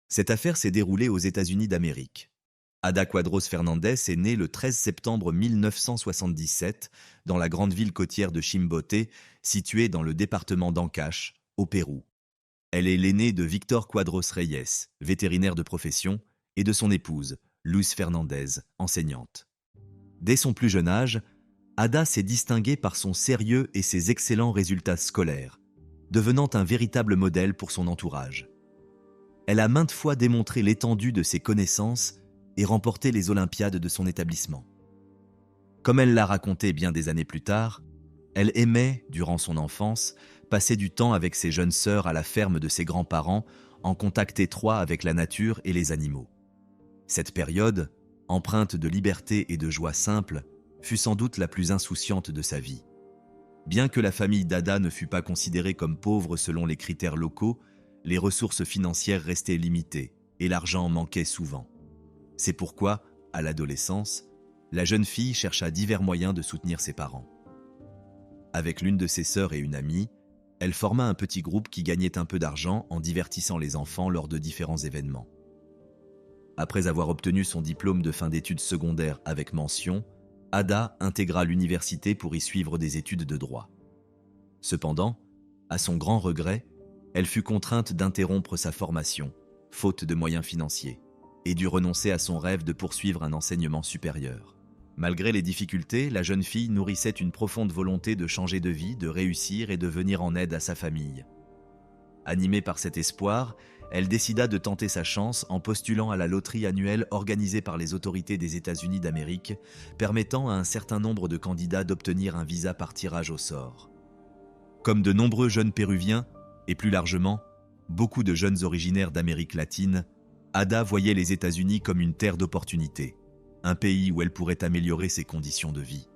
Cette affaire s'est déroulée aux États-Unis d'Amérique. Ada Quadros Fernandez est née le 13 septembre 1977 dans la grande ville côtière de Chimbote, située dans le département d'Ancash, au Pérou. Elle est l'aînée de Victor Quadros Reyes, vétérinaire de profession, et de son épouse, Luz Fernandez, enseignante. Dès son plus jeune âge, Ada s'est distinguée par son sérieux et ses excellents résultats scolaires, devenant un véritable modèle pour son entourage. Elle a maintes fois démontré l'étendue de ses connaissances et remporté les Olympiades de son établissement. Comme elle l'a raconté bien des années plus tard, elle aimait, durant son enfance, passer du temps avec ses jeunes sœurs à la ferme de ses grands-parents, en contact étroit avec la nature et les animaux. Cette période, empreinte de liberté et de joie simple, fut sans doute la plus insouciante de sa vie. Bien que la famille d'Ada ne fût pas considérée comme pauvre selon les critères locaux, les ressources financières restaient limitées et l'argent manquait souvent. C'est pourquoi, à l'adolescence, la jeune fille chercha divers moyens de soutenir ses parents. Avec l'une de ses sœurs et une amie, elle forma un petit groupe qui gagnait un peu d'argent en divertissant les enfants lors de différents événements. Après avoir obtenu son diplôme de fin d'études secondaires avec mention, Ada intégra l'université pour y suivre des études de droit. Cependant, à son grand regret, elle fut contrainte d'interrompre sa formation, faute de moyens financiers, et dut renoncer à son rêve de poursuivre un enseignement supérieur. Malgré les difficultés, la jeune fille nourrissait une profonde volonté de changer de vie, de réussir et de venir en aide à sa famille. Animée par cet espoir, elle décida de tenter sa chance en postulant à la loterie annuelle organisée par les autorités des États-Unis d'Amérique, permettant à un certain nombre de candidats d'obtenir un visa par tirage au sort. Comme de nombreux jeunes péruviens, et plus largement, beaucoup de jeunes originaires d'Amérique latine, Ada voyait les États-Unis comme une terre d'opportunités, un pays où elle pourrait améliorer ses conditions de vie.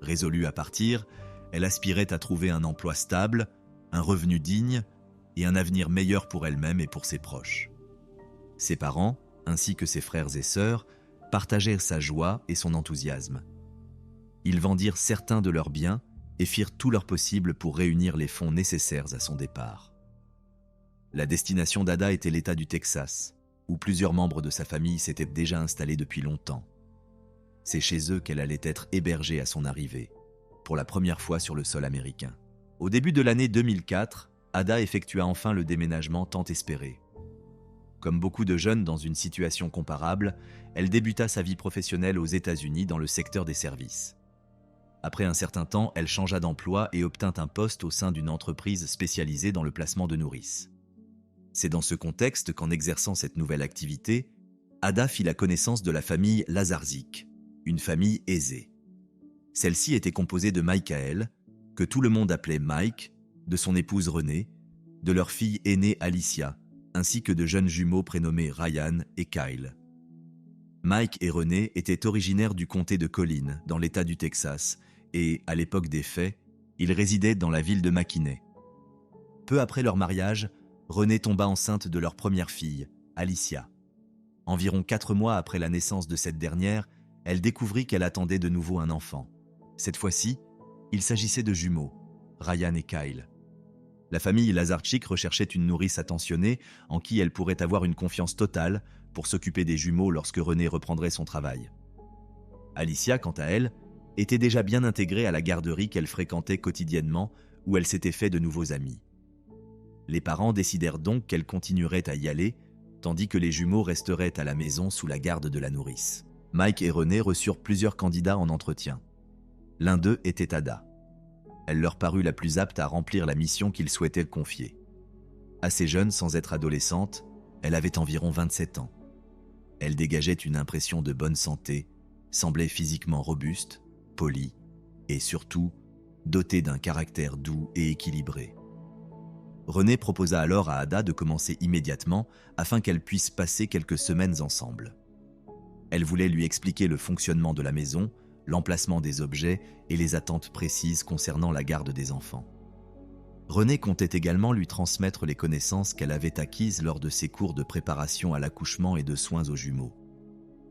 Résolue à partir, elle aspirait à trouver un emploi stable, un revenu digne et un avenir meilleur pour elle-même et pour ses proches. Ses parents, ainsi que ses frères et sœurs, partagèrent sa joie et son enthousiasme. Ils vendirent certains de leurs biens et firent tout leur possible pour réunir les fonds nécessaires à son départ. La destination d'Ada était l'État du Texas, où plusieurs membres de sa famille s'étaient déjà installés depuis longtemps. C'est chez eux qu'elle allait être hébergée à son arrivée, pour la première fois sur le sol américain. Au début de l'année 2004, Ada effectua enfin le déménagement tant espéré. Comme beaucoup de jeunes dans une situation comparable, elle débuta sa vie professionnelle aux États-Unis dans le secteur des services. Après un certain temps, elle changea d'emploi et obtint un poste au sein d'une entreprise spécialisée dans le placement de nourrices. C'est dans ce contexte qu'en exerçant cette nouvelle activité, Ada fit la connaissance de la famille Lazarzik, une famille aisée. Celle-ci était composée de Michael, que tout le monde appelait Mike, de son épouse Renée, de leur fille aînée Alicia, ainsi que de jeunes jumeaux prénommés Ryan et Kyle. Mike et Renée étaient originaires du comté de Collin, dans l'État du Texas, et, à l'époque des faits, ils résidaient dans la ville de McKinney. Peu après leur mariage, Renée tomba enceinte de leur première fille, Alicia. Environ 4 mois après la naissance de cette dernière, elle découvrit qu'elle attendait de nouveau un enfant. Cette fois-ci, il s'agissait de jumeaux, Ryan et Kyle. La famille Lazarchik recherchait une nourrice attentionnée en qui elle pourrait avoir une confiance totale pour s'occuper des jumeaux lorsque René reprendrait son travail. Alicia, quant à elle, était déjà bien intégrée à la garderie qu'elle fréquentait quotidiennement où elle s'était fait de nouveaux amis. Les parents décidèrent donc qu'elle continuerait à y aller, tandis que les jumeaux resteraient à la maison sous la garde de la nourrice. Mike et René reçurent plusieurs candidats en entretien. L'un d'eux était Ada. Elle leur parut la plus apte à remplir la mission qu'ils souhaitaient confier. Assez jeune sans être adolescente, elle avait environ 27 ans. Elle dégageait une impression de bonne santé, semblait physiquement robuste, polie et surtout dotée d'un caractère doux et équilibré. René proposa alors à Ada de commencer immédiatement afin qu'elle puisse passer quelques semaines ensemble. Elle voulait lui expliquer le fonctionnement de la maison, l'emplacement des objets et les attentes précises concernant la garde des enfants. René comptait également lui transmettre les connaissances qu'elle avait acquises lors de ses cours de préparation à l'accouchement et de soins aux jumeaux.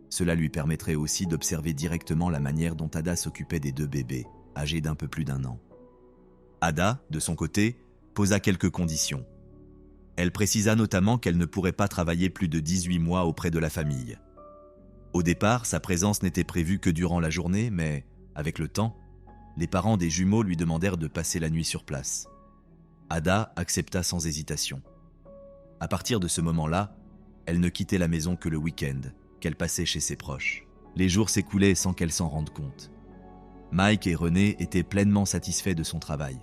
Cela lui permettrait aussi d'observer directement la manière dont Ada s'occupait des deux bébés, âgés d'un peu plus d'1 an. Ada, de son côté, posa quelques conditions. Elle précisa notamment qu'elle ne pourrait pas travailler plus de 18 mois auprès de la famille. Au départ, sa présence n'était prévue que durant la journée, mais, avec le temps, les parents des jumeaux lui demandèrent de passer la nuit sur place. Ada accepta sans hésitation. À partir de ce moment-là, elle ne quittait la maison que le week-end, qu'elle passait chez ses proches. Les jours s'écoulaient sans qu'elle s'en rende compte. Mike et René étaient pleinement satisfaits de son travail.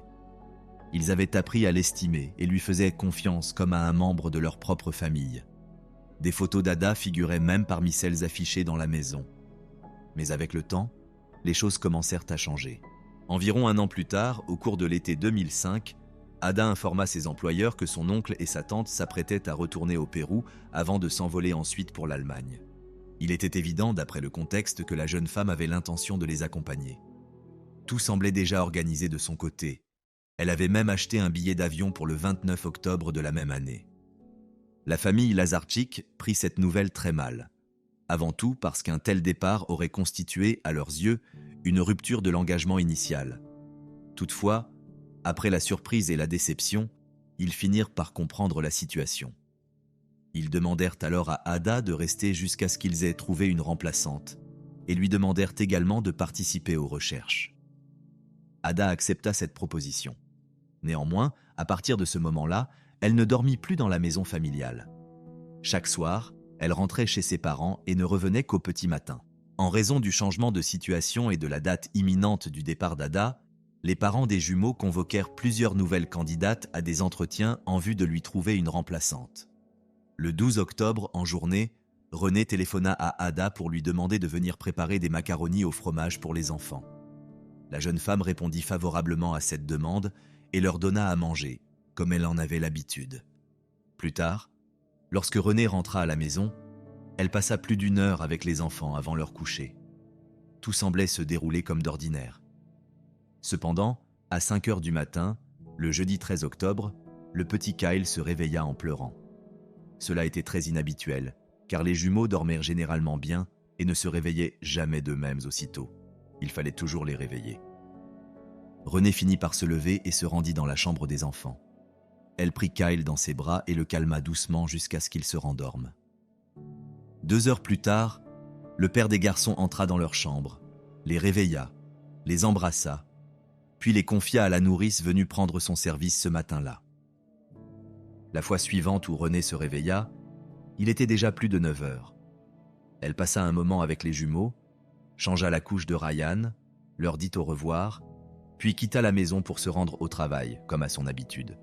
Ils avaient appris à l'estimer et lui faisaient confiance comme à un membre de leur propre famille. Des photos d'Ada figuraient même parmi celles affichées dans la maison. Mais avec le temps, les choses commencèrent à changer. Environ 1 an plus tard, au cours de l'été 2005, Ada informa ses employeurs que son oncle et sa tante s'apprêtaient à retourner au Pérou avant de s'envoler ensuite pour l'Allemagne. Il était évident, d'après le contexte, que la jeune femme avait l'intention de les accompagner. Tout semblait déjà organisé de son côté. Elle avait même acheté un billet d'avion pour le 29 octobre de la même année. La famille Lazarchik prit cette nouvelle très mal. Avant tout parce qu'un tel départ aurait constitué, à leurs yeux, une rupture de l'engagement initial. Toutefois, après la surprise et la déception, ils finirent par comprendre la situation. Ils demandèrent alors à Ada de rester jusqu'à ce qu'ils aient trouvé une remplaçante et lui demandèrent également de participer aux recherches. Ada accepta cette proposition. Néanmoins, à partir de ce moment-là, elle ne dormit plus dans la maison familiale. Chaque soir, elle rentrait chez ses parents et ne revenait qu'au petit matin. En raison du changement de situation et de la date imminente du départ d'Ada, les parents des jumeaux convoquèrent plusieurs nouvelles candidates à des entretiens en vue de lui trouver une remplaçante. Le 12 octobre, en journée, René téléphona à Ada pour lui demander de venir préparer des macaronis au fromage pour les enfants. La jeune femme répondit favorablement à cette demande et leur donna à manger, comme elle en avait l'habitude. Plus tard, lorsque René rentra à la maison, elle passa plus d'1 heure avec les enfants avant leur coucher. Tout semblait se dérouler comme d'ordinaire. Cependant, à 5 heures du matin, le jeudi 13 octobre, le petit Kyle se réveilla en pleurant. Cela était très inhabituel, car les jumeaux dormaient généralement bien et ne se réveillaient jamais d'eux-mêmes aussitôt. Il fallait toujours les réveiller. René finit par se lever et se rendit dans la chambre des enfants. Elle prit Kyle dans ses bras et le calma doucement jusqu'à ce qu'il se rendorme. 2 heures plus tard, le père des garçons entra dans leur chambre, les réveilla, les embrassa, puis les confia à la nourrice venue prendre son service ce matin-là. La fois suivante où René se réveilla, il était déjà plus de 9 heures. Elle passa un moment avec les jumeaux, changea la couche de Ryan, leur dit au revoir, puis quitta la maison pour se rendre au travail, comme à son habitude.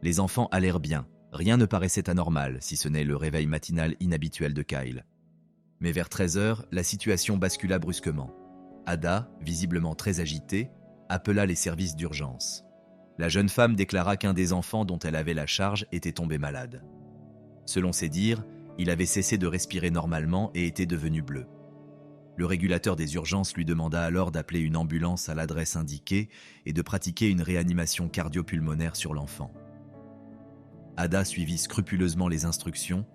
Les enfants allèrent bien, rien ne paraissait anormal, si ce n'est le réveil matinal inhabituel de Kyle. Mais vers 13 heures, la situation bascula brusquement. Ada, visiblement très agitée, appela les services d'urgence. La jeune femme déclara qu'un des enfants dont elle avait la charge était tombé malade. Selon ses dires, il avait cessé de respirer normalement et était devenu bleu. Le régulateur des urgences lui demanda alors d'appeler une ambulance à l'adresse indiquée et de pratiquer une réanimation cardio-pulmonaire sur l'enfant. Ada suivit scrupuleusement les instructions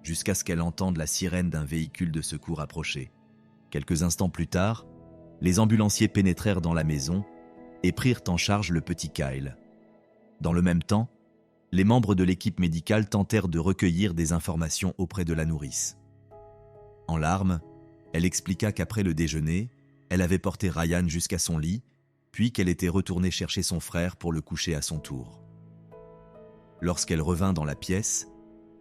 jusqu'à ce qu'elle entende la sirène d'un véhicule de secours approcher. Quelques instants plus tard, les ambulanciers pénétrèrent dans la maison et prirent en charge le petit Kyle. Dans le même temps, les membres de l'équipe médicale tentèrent de recueillir des informations auprès de la nourrice. En larmes, elle expliqua qu'après le déjeuner, elle avait porté Ryan jusqu'à son lit, puis qu'elle était retournée chercher son frère pour le coucher à son tour. Lorsqu'elle revint dans la pièce,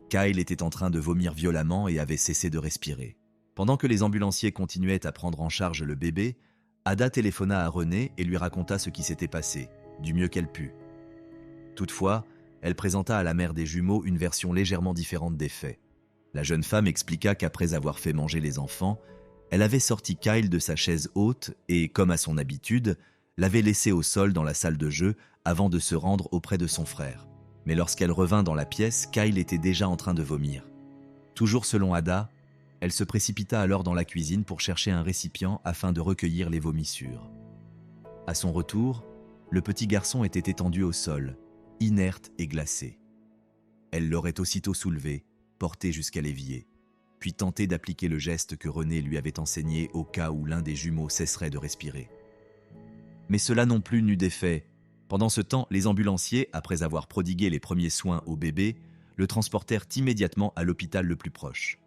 Kyle était en train de vomir violemment et avait cessé de respirer. Pendant que les ambulanciers continuaient à prendre en charge le bébé, Ada téléphona à Renée et lui raconta ce qui s'était passé, du mieux qu'elle put. Toutefois, elle présenta à la mère des jumeaux une version légèrement différente des faits. La jeune femme expliqua qu'après avoir fait manger les enfants, elle avait sorti Kyle de sa chaise haute et, comme à son habitude, l'avait laissé au sol dans la salle de jeu avant de se rendre auprès de son frère. Mais lorsqu'elle revint dans la pièce, Kyle était déjà en train de vomir. Toujours selon Ada, elle se précipita alors dans la cuisine pour chercher un récipient afin de recueillir les vomissures. À son retour, le petit garçon était étendu au sol, inerte et glacé. Elle l'aurait aussitôt soulevé, porté jusqu'à l'évier, puis tenté d'appliquer le geste que Renée lui avait enseigné au cas où l'un des jumeaux cesserait de respirer. Mais cela non plus n'eut d'effet. Pendant ce temps, les ambulanciers, après avoir prodigué les premiers soins au bébé, le transportèrent immédiatement à l'hôpital le plus proche.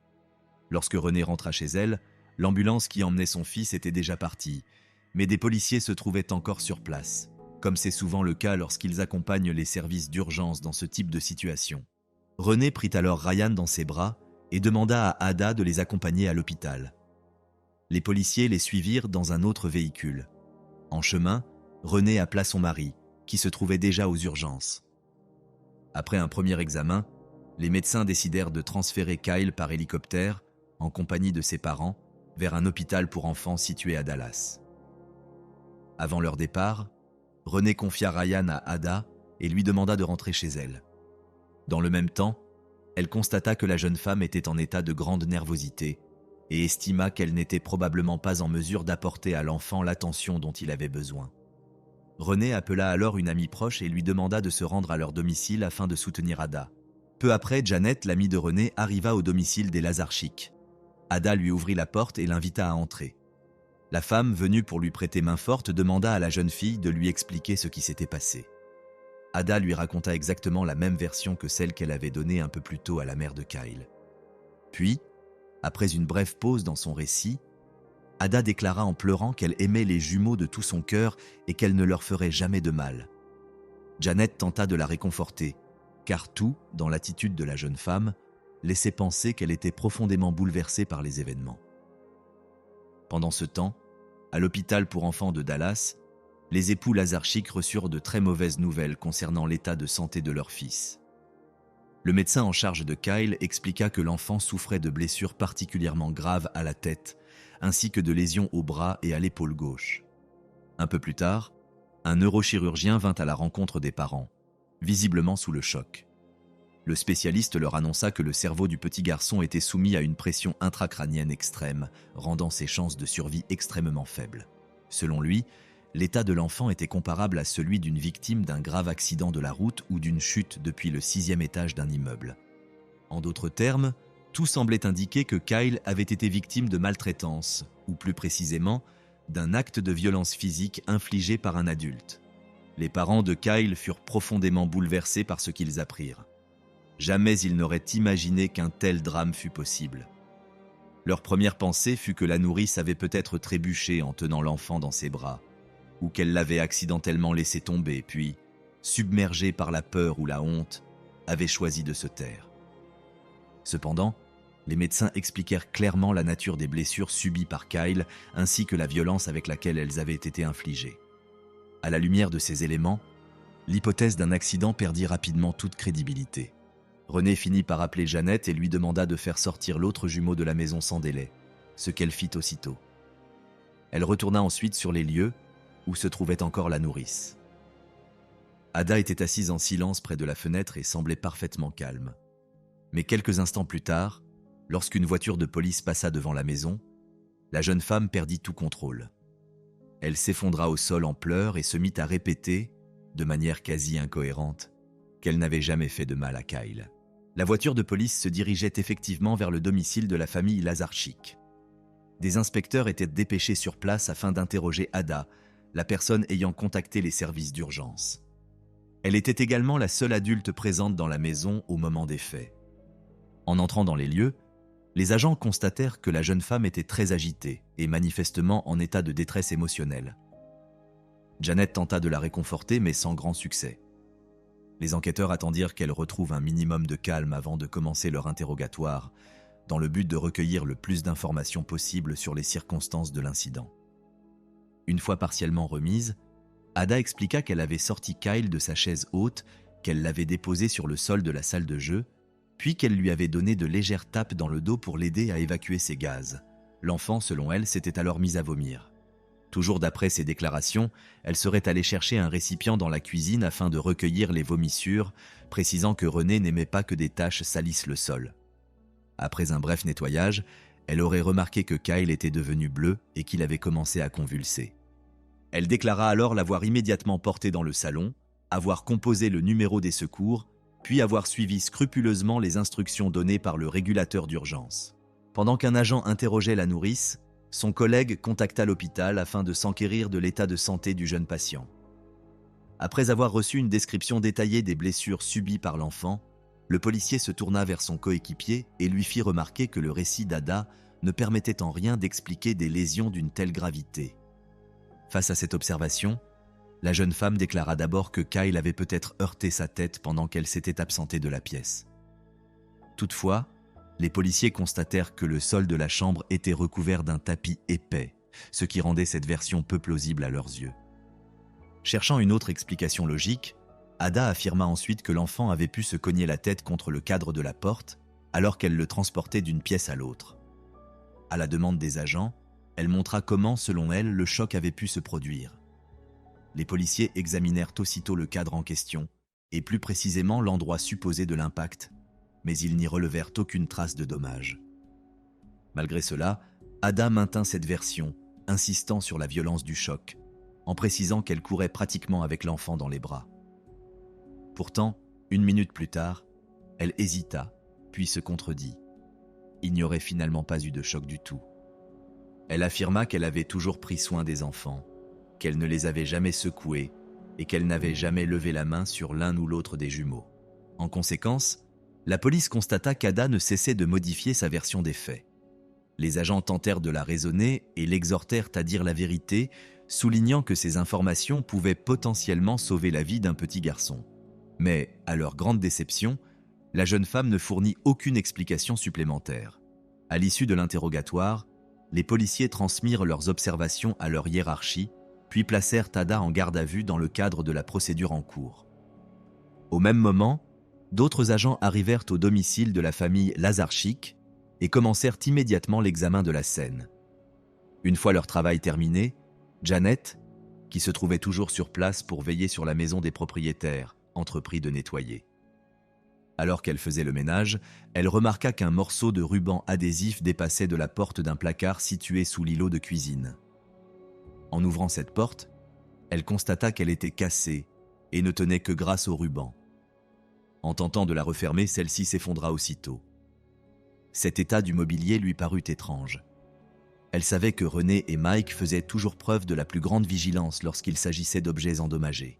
Lorsque Renée rentra chez elle, l'ambulance qui emmenait son fils était déjà partie, mais des policiers se trouvaient encore sur place, comme c'est souvent le cas lorsqu'ils accompagnent les services d'urgence dans ce type de situation. Renée prit alors Ryan dans ses bras et demanda à Ada de les accompagner à l'hôpital. Les policiers les suivirent dans un autre véhicule. En chemin, Renée appela son mari, qui se trouvait déjà aux urgences. Après un premier examen, les médecins décidèrent de transférer Kyle par hélicoptère, en compagnie de ses parents, vers un hôpital pour enfants situé à Dallas. Avant leur départ, Renée confia Ryan à Ada et lui demanda de rentrer chez elle. Dans le même temps, elle constata que la jeune femme était en état de grande nervosité et estima qu'elle n'était probablement pas en mesure d'apporter à l'enfant l'attention dont il avait besoin. Renée appela alors une amie proche et lui demanda de se rendre à leur domicile afin de soutenir Ada. Peu après, Janet, l'amie de Renée, arriva au domicile des Lazarchik. Ada lui ouvrit la porte et l'invita à entrer. La femme, venue pour lui prêter main forte, demanda à la jeune fille de lui expliquer ce qui s'était passé. Ada lui raconta exactement la même version que celle qu'elle avait donnée un peu plus tôt à la mère de Kyle. Puis, après une brève pause dans son récit, Ada déclara en pleurant qu'elle aimait les jumeaux de tout son cœur et qu'elle ne leur ferait jamais de mal. Janet tenta de la réconforter, car tout, dans l'attitude de la jeune femme, laissait penser qu'elle était profondément bouleversée par les événements. Pendant ce temps, à l'hôpital pour enfants de Dallas, les époux Lazarchik reçurent de très mauvaises nouvelles concernant l'état de santé de leur fils. Le médecin en charge de Kyle expliqua que l'enfant souffrait de blessures particulièrement graves à la tête, ainsi que de lésions au bras et à l'épaule gauche. Un peu plus tard, un neurochirurgien vint à la rencontre des parents, visiblement sous le choc. Le spécialiste leur annonça que le cerveau du petit garçon était soumis à une pression intracrânienne extrême, rendant ses chances de survie extrêmement faibles. Selon lui, l'état de l'enfant était comparable à celui d'une victime d'un grave accident de la route ou d'une chute depuis le 6e étage d'un immeuble. En d'autres termes, tout semblait indiquer que Kyle avait été victime de maltraitance, ou plus précisément, d'un acte de violence physique infligé par un adulte. Les parents de Kyle furent profondément bouleversés par ce qu'ils apprirent. Jamais ils n'auraient imaginé qu'un tel drame fût possible. Leur première pensée fut que la nourrice avait peut-être trébuché en tenant l'enfant dans ses bras, ou qu'elle l'avait accidentellement laissé tomber, puis, submergée par la peur ou la honte, avait choisi de se taire. Cependant, les médecins expliquèrent clairement la nature des blessures subies par Kyle ainsi que la violence avec laquelle elles avaient été infligées. À la lumière de ces éléments, l'hypothèse d'un accident perdit rapidement toute crédibilité. Renée finit par appeler Janet et lui demanda de faire sortir l'autre jumeau de la maison sans délai, ce qu'elle fit aussitôt. Elle retourna ensuite sur les lieux où se trouvait encore la nourrice. Ada était assise en silence près de la fenêtre et semblait parfaitement calme. Mais quelques instants plus tard, lorsqu'une voiture de police passa devant la maison, la jeune femme perdit tout contrôle. Elle s'effondra au sol en pleurs et se mit à répéter, de manière quasi incohérente, qu'elle n'avait jamais fait de mal à Kyle. La voiture de police se dirigeait effectivement vers le domicile de la famille Lazarchik. des inspecteurs étaient dépêchés sur place afin d'interroger Ada, la personne ayant contacté les services d'urgence. Elle était également la seule adulte présente dans la maison au moment des faits. En entrant dans les lieux, les agents constatèrent que la jeune femme était très agitée et manifestement en état de détresse émotionnelle. Janet tenta de la réconforter, mais sans grand succès. Les enquêteurs attendirent qu'elle retrouve un minimum de calme avant de commencer leur interrogatoire, dans le but de recueillir le plus d'informations possible sur les circonstances de l'incident. Une fois partiellement remise, Ada expliqua qu'elle avait sorti Kyle de sa chaise haute, qu'elle l'avait déposé sur le sol de la salle de jeu, puis qu'elle lui avait donné de légères tapes dans le dos pour l'aider à évacuer ses gaz. L'enfant, selon elle, s'était alors mise à vomir. Toujours d'après ses déclarations, elle serait allée chercher un récipient dans la cuisine afin de recueillir les vomissures, précisant que René n'aimait pas que des taches salissent le sol. Après un bref nettoyage, elle aurait remarqué que Kyle était devenu bleu et qu'il avait commencé à convulser. Elle déclara alors l'avoir immédiatement porté dans le salon, avoir composé le numéro des secours, puis avoir suivi scrupuleusement les instructions données par le régulateur d'urgence. Pendant qu'un agent interrogeait la nourrice, son collègue contacta l'hôpital afin de s'enquérir de l'état de santé du jeune patient. Après avoir reçu une description détaillée des blessures subies par l'enfant, le policier se tourna vers son coéquipier et lui fit remarquer que le récit d'Ada ne permettait en rien d'expliquer des lésions d'une telle gravité. Face à cette observation, la jeune femme déclara d'abord que Kyle avait peut-être heurté sa tête pendant qu'elle s'était absentée de la pièce. Toutefois, les policiers constatèrent que le sol de la chambre était recouvert d'un tapis épais, ce qui rendait cette version peu plausible à leurs yeux. Cherchant une autre explication logique, Ada affirma ensuite que l'enfant avait pu se cogner la tête contre le cadre de la porte alors qu'elle le transportait d'une pièce à l'autre. À la demande des agents, elle montra comment, selon elle, le choc avait pu se produire. Les policiers examinèrent aussitôt le cadre en question, et plus précisément l'endroit supposé de l'impact, mais ils n'y relevèrent aucune trace de dommage. Malgré cela, Ada maintint cette version, insistant sur la violence du choc, en précisant qu'elle courait pratiquement avec l'enfant dans les bras. Pourtant, 1 minute plus tard, elle hésita, puis se contredit. Il n'y aurait finalement pas eu de choc du tout. Elle affirma qu'elle avait toujours pris soin des enfants, qu'elle ne les avait jamais secoués et qu'elle n'avait jamais levé la main sur l'un ou l'autre des jumeaux. En conséquence, la police constata qu'Ada ne cessait de modifier sa version des faits. Les agents tentèrent de la raisonner et l'exhortèrent à dire la vérité, soulignant que ces informations pouvaient potentiellement sauver la vie d'un petit garçon. Mais, à leur grande déception, la jeune femme ne fournit aucune explication supplémentaire. À l'issue de l'interrogatoire, les policiers transmirent leurs observations à leur hiérarchie, puis placèrent Ada en garde à vue dans le cadre de la procédure en cours. Au même moment, d'autres agents arrivèrent au domicile de la famille Lazarchik et commencèrent immédiatement l'examen de la scène. Une fois leur travail terminé, Janet, qui se trouvait toujours sur place pour veiller sur la maison des propriétaires, entreprit de nettoyer. Alors qu'elle faisait le ménage, elle remarqua qu'un morceau de ruban adhésif dépassait de la porte d'un placard situé sous l'îlot de cuisine. En ouvrant cette porte, elle constata qu'elle était cassée et ne tenait que grâce au ruban. En tentant de la refermer, celle-ci s'effondra aussitôt. Cet état du mobilier lui parut étrange. Elle savait que René et Mike faisaient toujours preuve de la plus grande vigilance lorsqu'il s'agissait d'objets endommagés.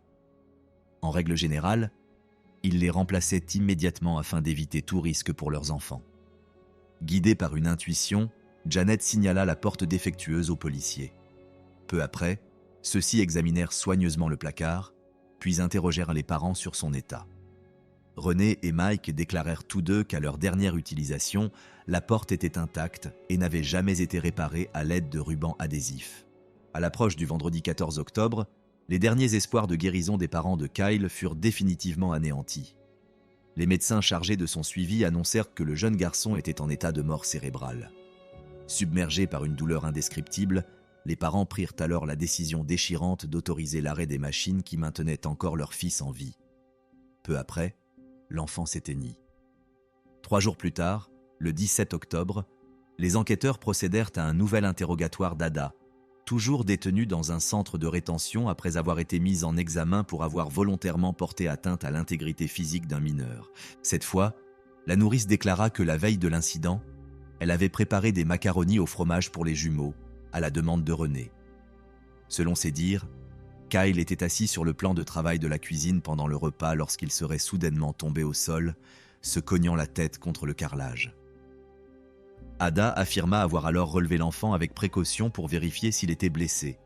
En règle générale, ils les remplaçaient immédiatement afin d'éviter tout risque pour leurs enfants. Guidée par une intuition, Janet signala la porte défectueuse aux policiers. Peu après, ceux-ci examinèrent soigneusement le placard, puis interrogèrent les parents sur son état. René et Mike déclarèrent tous deux qu'à leur dernière utilisation, la porte était intacte et n'avait jamais été réparée à l'aide de rubans adhésifs. À l'approche du vendredi 14 octobre, les derniers espoirs de guérison des parents de Kyle furent définitivement anéantis. Les médecins chargés de son suivi annoncèrent que le jeune garçon était en état de mort cérébrale. Submergés par une douleur indescriptible, les parents prirent alors la décision déchirante d'autoriser l'arrêt des machines qui maintenaient encore leur fils en vie. Peu après, l'enfant s'éteignit. 3 jours plus tard, le 17 octobre, les enquêteurs procédèrent à un nouvel interrogatoire d'Ada, toujours détenue dans un centre de rétention après avoir été mise en examen pour avoir volontairement porté atteinte à l'intégrité physique d'un mineur. Cette fois, la nourrice déclara que la veille de l'incident, Elle avait préparé des macaronis au fromage pour les jumeaux, à la demande de René. Selon ses dires, Kyle était assis sur le plan de travail de la cuisine pendant le repas lorsqu'il serait soudainement tombé au sol, se cognant la tête contre le carrelage. Ada affirma avoir alors relevé l'enfant avec précaution pour vérifier s'il était blessé.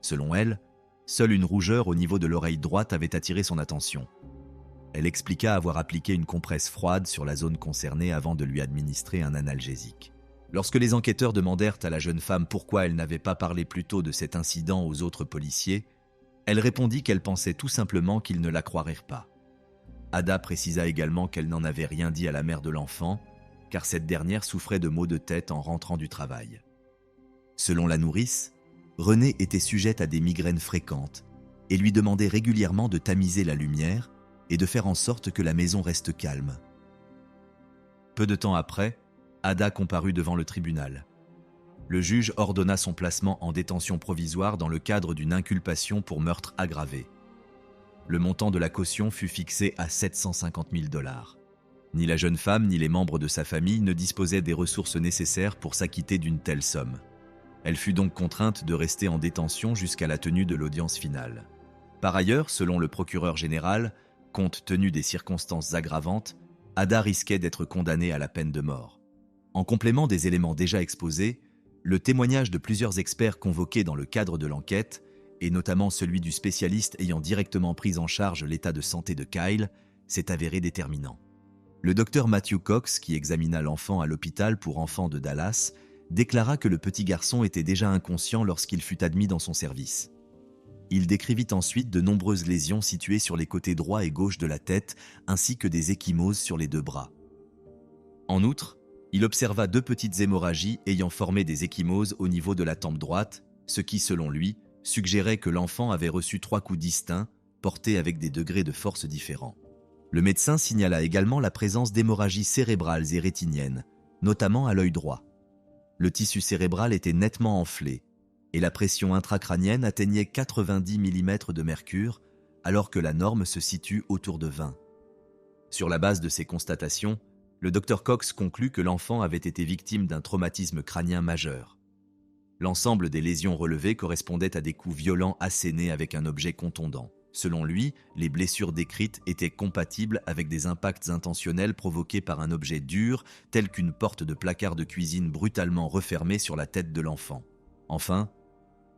Selon elle, seule une rougeur au niveau de l'oreille droite avait attiré son attention. Elle expliqua avoir appliqué une compresse froide sur la zone concernée avant de lui administrer un analgésique. Lorsque les enquêteurs demandèrent à la jeune femme pourquoi elle n'avait pas parlé plus tôt de cet incident aux autres policiers, elle répondit qu'elle pensait tout simplement qu'ils ne la croiraient pas. Ada précisa également qu'elle n'en avait rien dit à la mère de l'enfant, car cette dernière souffrait de maux de tête en rentrant du travail. Selon la nourrice, Renée était sujette à des migraines fréquentes et lui demandait régulièrement de tamiser la lumière et de faire en sorte que la maison reste calme. Peu de temps après, Ada comparut devant le tribunal. Le juge ordonna son placement en détention provisoire dans le cadre d'une inculpation pour meurtre aggravé. Le montant de la caution fut fixé à 750 000 $. Ni la jeune femme ni les membres de sa famille ne disposaient des ressources nécessaires pour s'acquitter d'une telle somme. Elle fut donc contrainte de rester en détention jusqu'à la tenue de l'audience finale. Par ailleurs, selon le procureur général, compte tenu des circonstances aggravantes, Ada risquait d'être condamnée à la peine de mort. En complément des éléments déjà exposés, le témoignage de plusieurs experts convoqués dans le cadre de l'enquête, et notamment celui du spécialiste ayant directement pris en charge l'état de santé de Kyle, s'est avéré déterminant. Le docteur Matthew Cox, qui examina l'enfant à l'hôpital pour enfants de Dallas, déclara que le petit garçon était déjà inconscient lorsqu'il fut admis dans son service. Il décrivit ensuite de nombreuses lésions situées sur les côtés droit et gauche de la tête, ainsi que des ecchymoses sur les 2 bras. En outre, il observa 2 petites hémorragies ayant formé des ecchymoses au niveau de la tempe droite, ce qui, selon lui, suggérait que l'enfant avait reçu 3 coups distincts, portés avec des degrés de force différents. Le médecin signala également la présence d'hémorragies cérébrales et rétiniennes, notamment à l'œil droit. Le tissu cérébral était nettement enflé, et la pression intracrânienne atteignait 90 mm de mercure, alors que la norme se situe autour de 20. Sur la base de ces constatations, le Dr Cox conclut que l'enfant avait été victime d'un traumatisme crânien majeur. L'ensemble des lésions relevées correspondaient à des coups violents assénés avec un objet contondant. Selon lui, les blessures décrites étaient compatibles avec des impacts intentionnels provoqués par un objet dur, tel qu'une porte de placard de cuisine brutalement refermée sur la tête de l'enfant. Enfin,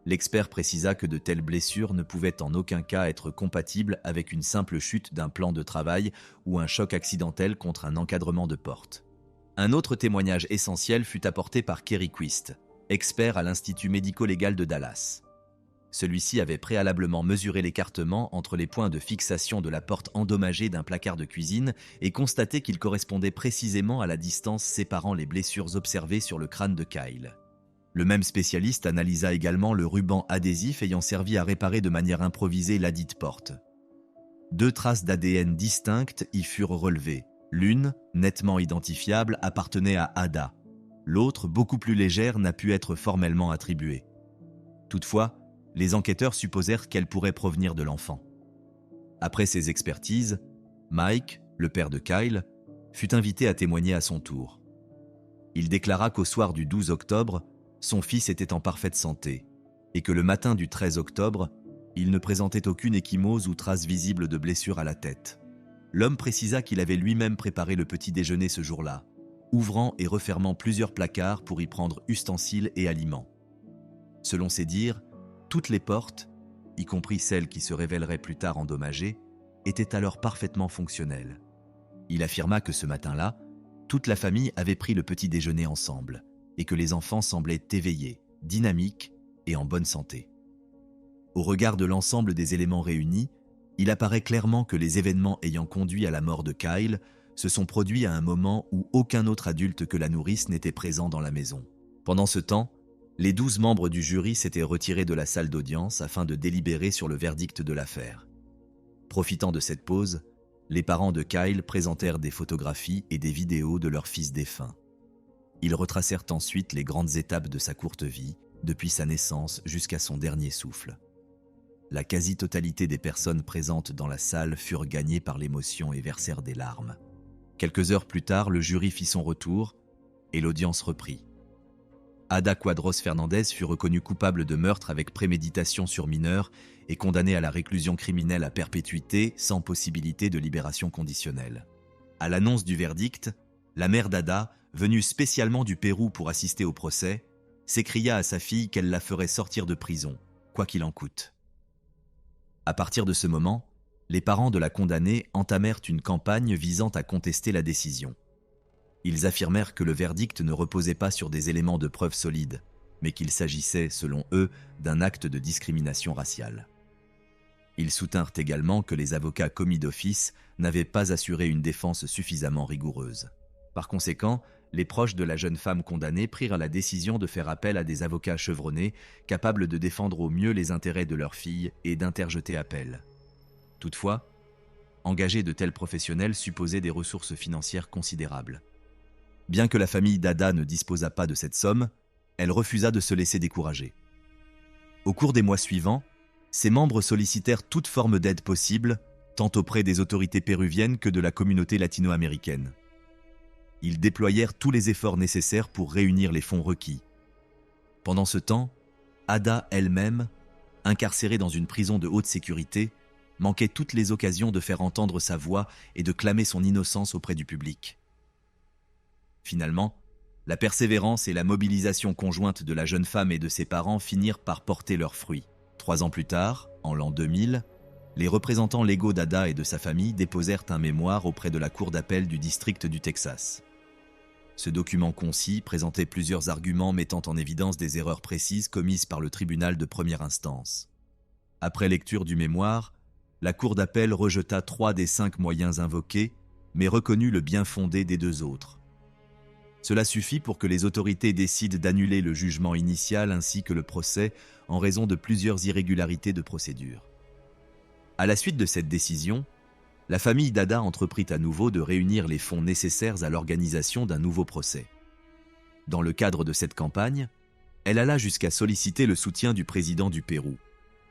l'expert précisa que de telles blessures ne pouvaient en aucun cas être compatibles avec une simple chute d'un plan de travail ou un choc accidentel contre un encadrement de porte. Un autre témoignage essentiel fut apporté par Kerry Quist, expert à l'Institut médico-légal de Dallas. Celui-ci avait préalablement mesuré l'écartement entre les points de fixation de la porte endommagée d'un placard de cuisine et constaté qu'il correspondait précisément à la distance séparant les blessures observées sur le crâne de Kyle. Le même spécialiste analysa également le ruban adhésif ayant servi à réparer de manière improvisée ladite porte. 2 traces d'ADN distinctes y furent relevées. L'une, nettement identifiable, appartenait à Ada. L'autre, beaucoup plus légère, n'a pu être formellement attribuée. Toutefois, les enquêteurs supposèrent qu'elle pourrait provenir de l'enfant. Après ces expertises, Mike, le père de Kyle, fut invité à témoigner à son tour. Il déclara qu'au soir du 12 octobre, son fils était en parfaite santé et que le matin du 13 octobre, il ne présentait aucune ecchymose ou trace visible de blessure à la tête. L'homme précisa qu'il avait lui-même préparé le petit déjeuner ce jour-là, ouvrant et refermant plusieurs placards pour y prendre ustensiles et aliments. Selon ses dires, toutes les portes, y compris celles qui se révéleraient plus tard endommagées, étaient alors parfaitement fonctionnelles. Il affirma que ce matin-là, toute la famille avait pris le petit déjeuner ensemble et que les enfants semblaient éveillés, dynamiques et en bonne santé. Au regard de l'ensemble des éléments réunis, il apparaît clairement que les événements ayant conduit à la mort de Kyle se sont produits à un moment où aucun autre adulte que la nourrice n'était présent dans la maison. Pendant ce temps, les 12 membres du jury s'étaient retirés de la salle d'audience afin de délibérer sur le verdict de l'affaire. Profitant de cette pause, les parents de Kyle présentèrent des photographies et des vidéos de leur fils défunt. Ils retracèrent ensuite les grandes étapes de sa courte vie, depuis sa naissance jusqu'à son dernier souffle. La quasi-totalité des personnes présentes dans la salle furent gagnées par l'émotion et versèrent des larmes. Quelques heures plus tard, le jury fit son retour, et l'audience reprit. Ada Quadros Fernandez fut reconnue coupable de meurtre avec préméditation sur mineur et condamnée à la réclusion criminelle à perpétuité sans possibilité de libération conditionnelle. À l'annonce du verdict, la mère d'Ada, venue spécialement du Pérou pour assister au procès, s'écria à sa fille qu'elle la ferait sortir de prison, quoi qu'il en coûte. À partir de ce moment, les parents de la condamnée entamèrent une campagne visant à contester la décision. Ils affirmèrent que le verdict ne reposait pas sur des éléments de preuve solides, mais qu'il s'agissait, selon eux, d'un acte de discrimination raciale. Ils soutinrent également que les avocats commis d'office n'avaient pas assuré une défense suffisamment rigoureuse. Par conséquent, les proches de la jeune femme condamnée prirent la décision de faire appel à des avocats chevronnés, capables de défendre au mieux les intérêts de leur fille et d'interjeter appel. Toutefois, engager de tels professionnels supposait des ressources financières considérables. Bien que la famille d'Ada ne disposât pas de cette somme, elle refusa de se laisser décourager. Au cours des mois suivants, ses membres sollicitèrent toute forme d'aide possible, tant auprès des autorités péruviennes que de la communauté latino-américaine. Ils déployèrent tous les efforts nécessaires pour réunir les fonds requis. Pendant ce temps, Ada elle-même, incarcérée dans une prison de haute sécurité, manquait toutes les occasions de faire entendre sa voix et de clamer son innocence auprès du public. Finalement, la persévérance et la mobilisation conjointe de la jeune femme et de ses parents finirent par porter leurs fruits. 3 ans plus tard, en l'an 2000, les représentants légaux d'Ada et de sa famille déposèrent un mémoire auprès de la Cour d'appel du district du Texas. Ce document concis présentait plusieurs arguments mettant en évidence des erreurs précises commises par le tribunal de première instance. Après lecture du mémoire, la Cour d'appel rejeta 3 des 5 moyens invoqués, mais reconnut le bien fondé des 2 autres. Cela suffit pour que les autorités décident d'annuler le jugement initial ainsi que le procès en raison de plusieurs irrégularités de procédure. À la suite de cette décision, la famille d'Ada entreprit à nouveau de réunir les fonds nécessaires à l'organisation d'un nouveau procès. Dans le cadre de cette campagne, elle alla jusqu'à solliciter le soutien du président du Pérou.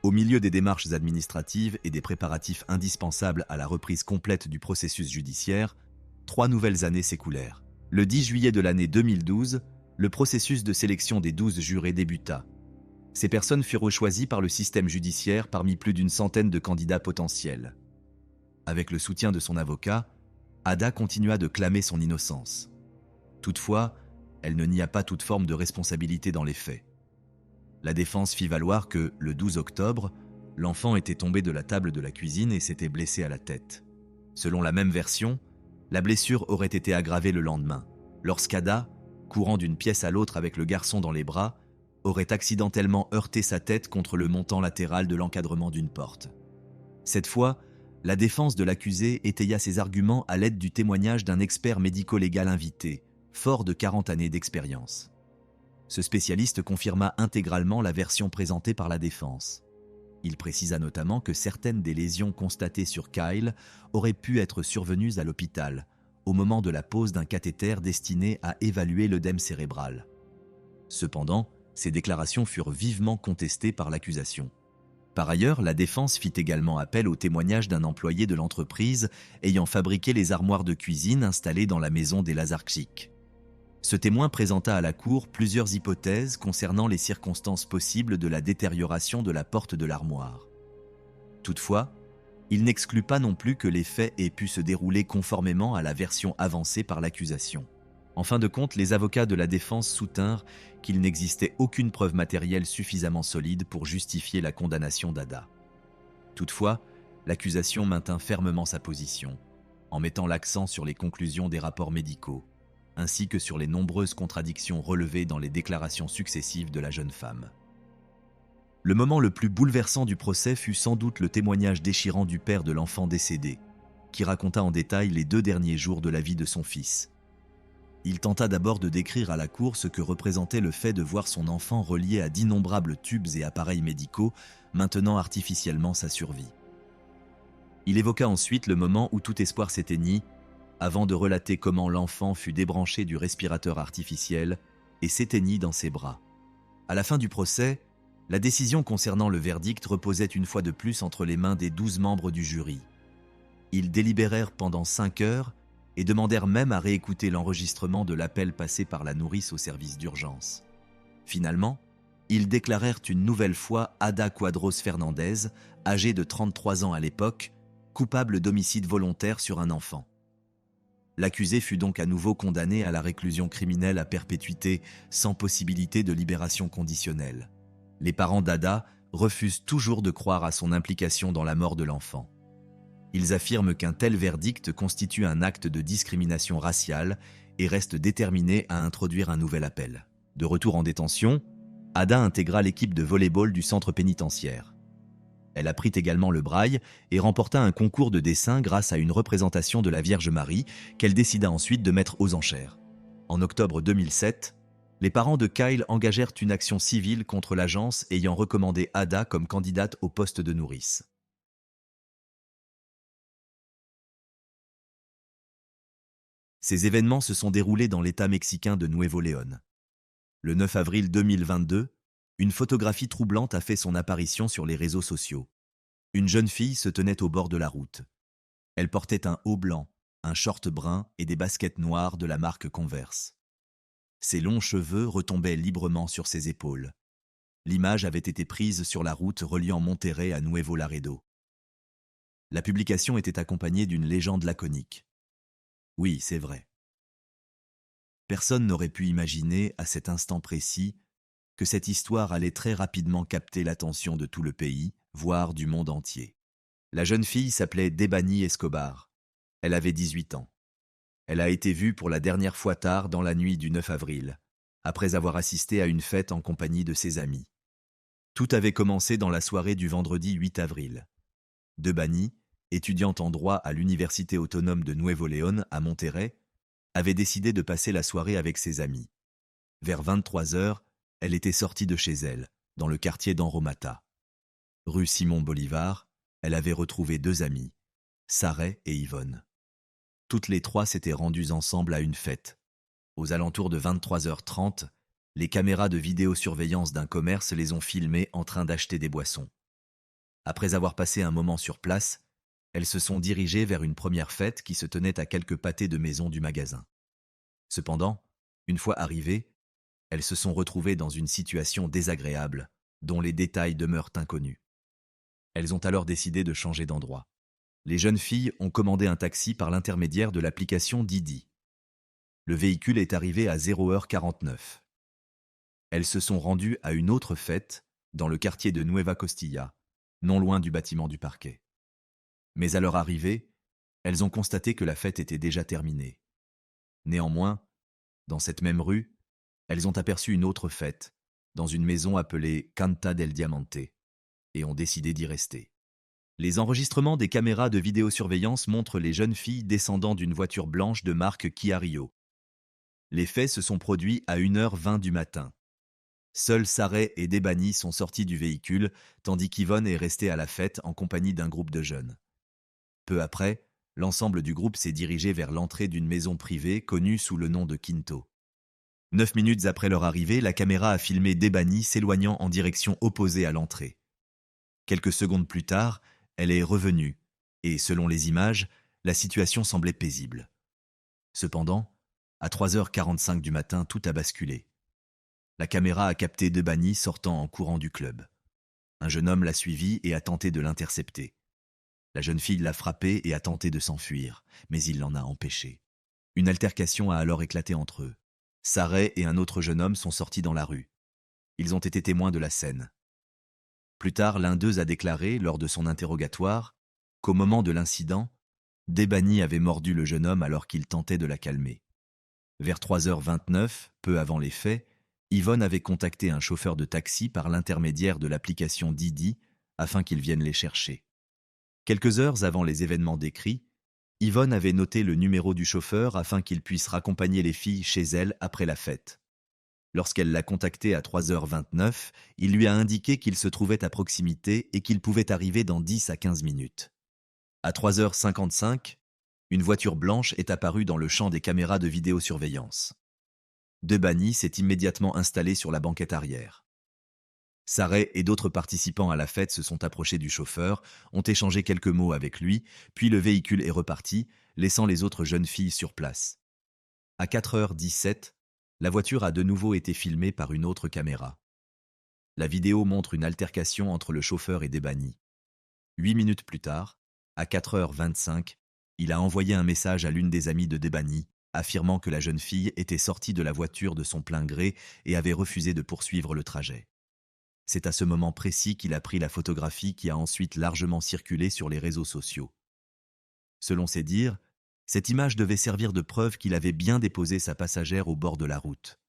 Au milieu des démarches administratives et des préparatifs indispensables à la reprise complète du processus judiciaire, 3 nouvelles années s'écoulèrent. Le 10 juillet de l'année 2012, le processus de sélection des 12 jurés débuta. Ces personnes furent choisies par le système judiciaire parmi plus d'une centaine de candidats potentiels. Avec le soutien de son avocat, Ada continua de clamer son innocence. Toutefois, elle ne nia pas toute forme de responsabilité dans les faits. La défense fit valoir que, le 12 octobre, l'enfant était tombé de la table de la cuisine et s'était blessé à la tête. Selon la même version, la blessure aurait été aggravée le lendemain, lorsqu'Ada, courant d'une pièce à l'autre avec le garçon dans les bras, aurait accidentellement heurté sa tête contre le montant latéral de l'encadrement d'une porte. Cette fois, la défense de l'accusé étaya ses arguments à l'aide du témoignage d'un expert médico-légal invité, fort de 40 années d'expérience. Ce spécialiste confirma intégralement la version présentée par la défense. Il précisa notamment que certaines des lésions constatées sur Kyle auraient pu être survenues à l'hôpital, au moment de la pose d'un cathéter destiné à évaluer l'œdème cérébral. Cependant, ces déclarations furent vivement contestées par l'accusation. Par ailleurs, la défense fit également appel au témoignage d'un employé de l'entreprise ayant fabriqué les armoires de cuisine installées dans la maison des Lazarchik. Ce témoin présenta à la cour plusieurs hypothèses concernant les circonstances possibles de la détérioration de la porte de l'armoire. Toutefois, il n'exclut pas non plus que les faits aient pu se dérouler conformément à la version avancée par l'accusation. En fin de compte, les avocats de la défense soutinrent qu'il n'existait aucune preuve matérielle suffisamment solide pour justifier la condamnation d'Ada. Toutefois, l'accusation maintint fermement sa position, en mettant l'accent sur les conclusions des rapports médicaux, ainsi que sur les nombreuses contradictions relevées dans les déclarations successives de la jeune femme. Le moment le plus bouleversant du procès fut sans doute le témoignage déchirant du père de l'enfant décédé, qui raconta en détail les 2 derniers jours de la vie de son fils. Il tenta d'abord de décrire à la cour ce que représentait le fait de voir son enfant relié à d'innombrables tubes et appareils médicaux, maintenant artificiellement sa survie. Il évoqua ensuite le moment où tout espoir s'éteignit, avant de relater comment l'enfant fut débranché du respirateur artificiel et s'éteignit dans ses bras. À la fin du procès, la décision concernant le verdict reposait une fois de plus entre les mains des 12 membres du jury. Ils délibérèrent pendant 5 heures et demandèrent même à réécouter l'enregistrement de l'appel passé par la nourrice au service d'urgence. Finalement, ils déclarèrent une nouvelle fois Ada Quadros Fernandez, âgée de 33 ans à l'époque, coupable d'homicide volontaire sur un enfant. L'accusé fut donc à nouveau condamné à la réclusion criminelle à perpétuité sans possibilité de libération conditionnelle. Les parents d'Ada refusent toujours de croire à son implication dans la mort de l'enfant. Ils affirment qu'un tel verdict constitue un acte de discrimination raciale et restent déterminés à introduire un nouvel appel. De retour en détention, Ada intégra l'équipe de volley-ball du centre pénitentiaire. Elle apprit également le braille et remporta un concours de dessin grâce à une représentation de la Vierge Marie qu'elle décida ensuite de mettre aux enchères. En octobre 2007, les parents de Kyle engagèrent une action civile contre l'agence ayant recommandé Ada comme candidate au poste de nourrice. Ces événements se sont déroulés dans l'État mexicain de Nuevo León. Le 9 avril 2022, une photographie troublante a fait son apparition sur les réseaux sociaux. Une jeune fille se tenait au bord de la route. Elle portait un haut blanc, un short brun et des baskets noires de la marque Converse. Ses longs cheveux retombaient librement sur ses épaules. L'image avait été prise sur la route reliant Monterrey à Nuevo Laredo. La publication était accompagnée d'une légende laconique. Oui, c'est vrai. Personne n'aurait pu imaginer, à cet instant précis, que cette histoire allait très rapidement capter l'attention de tout le pays, voire du monde entier. La jeune fille s'appelait Debany Escobar. Elle avait 18 ans. Elle a été vue pour la dernière fois tard dans la nuit du 9 avril, après avoir assisté à une fête en compagnie de ses amis. Tout avait commencé dans la soirée du vendredi 8 avril. Debany, étudiante en droit à l'Université autonome de Nuevo León à Monterrey, avait décidé de passer la soirée avec ses amis. Vers 23 heures, elle était sortie de chez elle, dans le quartier d'Enromata. Rue Simon Bolivar, elle avait retrouvé deux amies, Sarah et Yvonne. Toutes les trois s'étaient rendues ensemble à une fête. Aux alentours de 23h30, les caméras de vidéosurveillance d'un commerce les ont filmées en train d'acheter des boissons. Après avoir passé un moment sur place, elles se sont dirigées vers une première fête qui se tenait à quelques pâtés de maison du magasin. Cependant, une fois arrivées, elles se sont retrouvées dans une situation désagréable, dont les détails demeurent inconnus. Elles ont alors décidé de changer d'endroit. Les jeunes filles ont commandé un taxi par l'intermédiaire de l'application Didi. Le véhicule est arrivé à 0h49. Elles se sont rendues à une autre fête, dans le quartier de Nueva Costilla, non loin du bâtiment du parquet. Mais à leur arrivée, elles ont constaté que la fête était déjà terminée. Néanmoins, dans cette même rue, elles ont aperçu une autre fête, dans une maison appelée Canta del Diamante, et ont décidé d'y rester. Les enregistrements des caméras de vidéosurveillance montrent les jeunes filles descendant d'une voiture blanche de marque Kia Rio. Les faits se sont produits à 1h20 du matin. Seuls Sarah et Debany sont sortis du véhicule, tandis qu'Yvonne est restée à la fête en compagnie d'un groupe de jeunes. Peu après, l'ensemble du groupe s'est dirigé vers l'entrée d'une maison privée connue sous le nom de Quinto. 9 minutes après leur arrivée, la caméra a filmé Debany s'éloignant en direction opposée à l'entrée. Quelques secondes plus tard, elle est revenue, et selon les images, la situation semblait paisible. Cependant, à 3h45 du matin, tout a basculé. La caméra a capté Debany sortant en courant du club. Un jeune homme l'a suivi et a tenté de l'intercepter. La jeune fille l'a frappé et a tenté de s'enfuir, mais il l'en a empêché. Une altercation a alors éclaté entre eux. Sarah et un autre jeune homme sont sortis dans la rue. Ils ont été témoins de la scène. Plus tard, l'un d'eux a déclaré, lors de son interrogatoire, qu'au moment de l'incident, Debany avait mordu le jeune homme alors qu'il tentait de la calmer. Vers 3h29, peu avant les faits, Yvonne avait contacté un chauffeur de taxi par l'intermédiaire de l'application Didi afin qu'il vienne les chercher. Quelques heures avant les événements décrits, Yvonne avait noté le numéro du chauffeur afin qu'il puisse raccompagner les filles chez elle après la fête. Lorsqu'elle l'a contacté à 3h29, il lui a indiqué qu'il se trouvait à proximité et qu'il pouvait arriver dans 10 à 15 minutes. À 3h55, une voiture blanche est apparue dans le champ des caméras de vidéosurveillance. Debany s'est immédiatement installé sur la banquette arrière. Sareh et d'autres participants à la fête se sont approchés du chauffeur, ont échangé quelques mots avec lui, puis le véhicule est reparti, laissant les autres jeunes filles sur place. À 4h17, la voiture a de nouveau été filmée par une autre caméra. La vidéo montre une altercation entre le chauffeur et Debani. 8 minutes plus tard, à 4h25, il a envoyé un message à l'une des amies de Debani, affirmant que la jeune fille était sortie de la voiture de son plein gré et avait refusé de poursuivre le trajet. C'est à ce moment précis qu'il a pris la photographie qui a ensuite largement circulé sur les réseaux sociaux. Selon ses dires, cette image devait servir de preuve qu'il avait bien déposé sa passagère au bord de la route.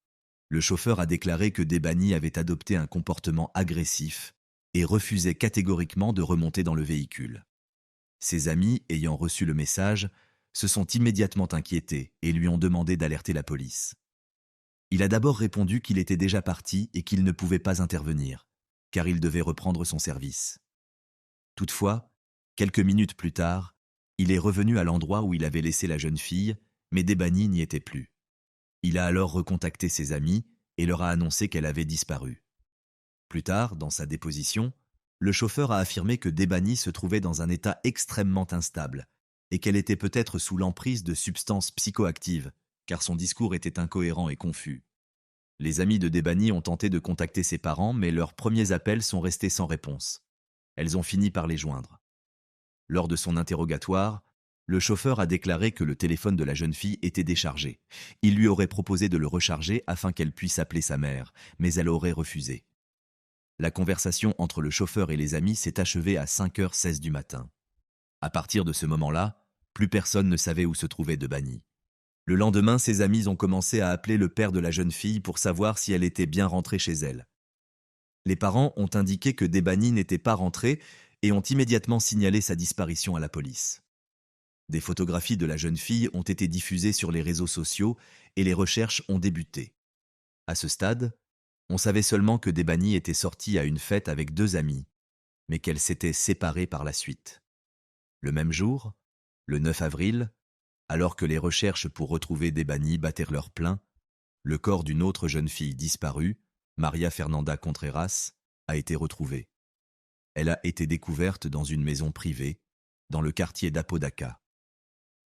Le chauffeur a déclaré que Debani avait adopté un comportement agressif et refusait catégoriquement de remonter dans le véhicule. Ses amis, ayant reçu le message, se sont immédiatement inquiétés et lui ont demandé d'alerter la police. Il a d'abord répondu qu'il était déjà parti et qu'il ne pouvait pas intervenir, car il devait reprendre son service. Toutefois, quelques minutes plus tard, il est revenu à l'endroit où il avait laissé la jeune fille, mais Debani n'y était plus. Il a alors recontacté ses amis et leur a annoncé qu'elle avait disparu. Plus tard, dans sa déposition, le chauffeur a affirmé que Debani se trouvait dans un état extrêmement instable et qu'elle était peut-être sous l'emprise de substances psychoactives, car son discours était incohérent et confus. Les amis de Debani ont tenté de contacter ses parents, mais leurs premiers appels sont restés sans réponse. Elles ont fini par les joindre. Lors de son interrogatoire, le chauffeur a déclaré que le téléphone de la jeune fille était déchargé. Il lui aurait proposé de le recharger afin qu'elle puisse appeler sa mère, mais elle aurait refusé. La conversation entre le chauffeur et les amis s'est achevée à 5h16 du matin. À partir de ce moment-là, plus personne ne savait où se trouvait Debani. Le lendemain, ses amis ont commencé à appeler le père de la jeune fille pour savoir si elle était bien rentrée chez elle. Les parents ont indiqué que Debani n'était pas rentrée et ont immédiatement signalé sa disparition à la police. Des photographies de la jeune fille ont été diffusées sur les réseaux sociaux et les recherches ont débuté. À ce stade, on savait seulement que Debani était sortie à une fête avec 2 amis, mais qu'elle s'était séparée par la suite. Le même jour, le 9 avril, alors que les recherches pour retrouver Debani battaient leur plein, le corps d'une autre jeune fille disparue, Maria Fernanda Contreras, a été retrouvé. Elle a été découverte dans une maison privée, dans le quartier d'Apodaca.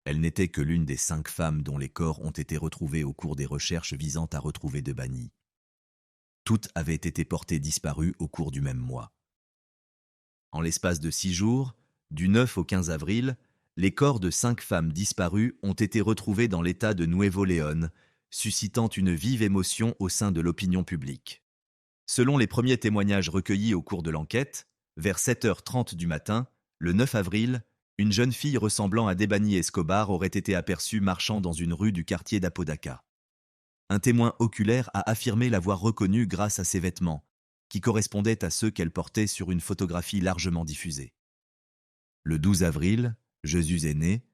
Elle n'était que l'une des 5 femmes dont les corps ont été retrouvés au cours des recherches visant à retrouver Debani. Toutes avaient été portées disparues au cours du même mois. En l'espace de 6 jours, du 9 au 15 avril, les corps de 5 femmes disparues ont été retrouvés dans l'état de Nuevo León, suscitant une vive émotion au sein de l'opinion publique. Selon les premiers témoignages recueillis au cours de l'enquête, vers 7h30 du matin, le 9 avril, une jeune fille ressemblant à Debani Escobar aurait été aperçue marchant dans une rue du quartier d'Apodaca. Un témoin oculaire a affirmé l'avoir reconnue grâce à ses vêtements, qui correspondaient à ceux qu'elle portait sur une photographie largement diffusée. Le 12 avril, Jesús Aîné,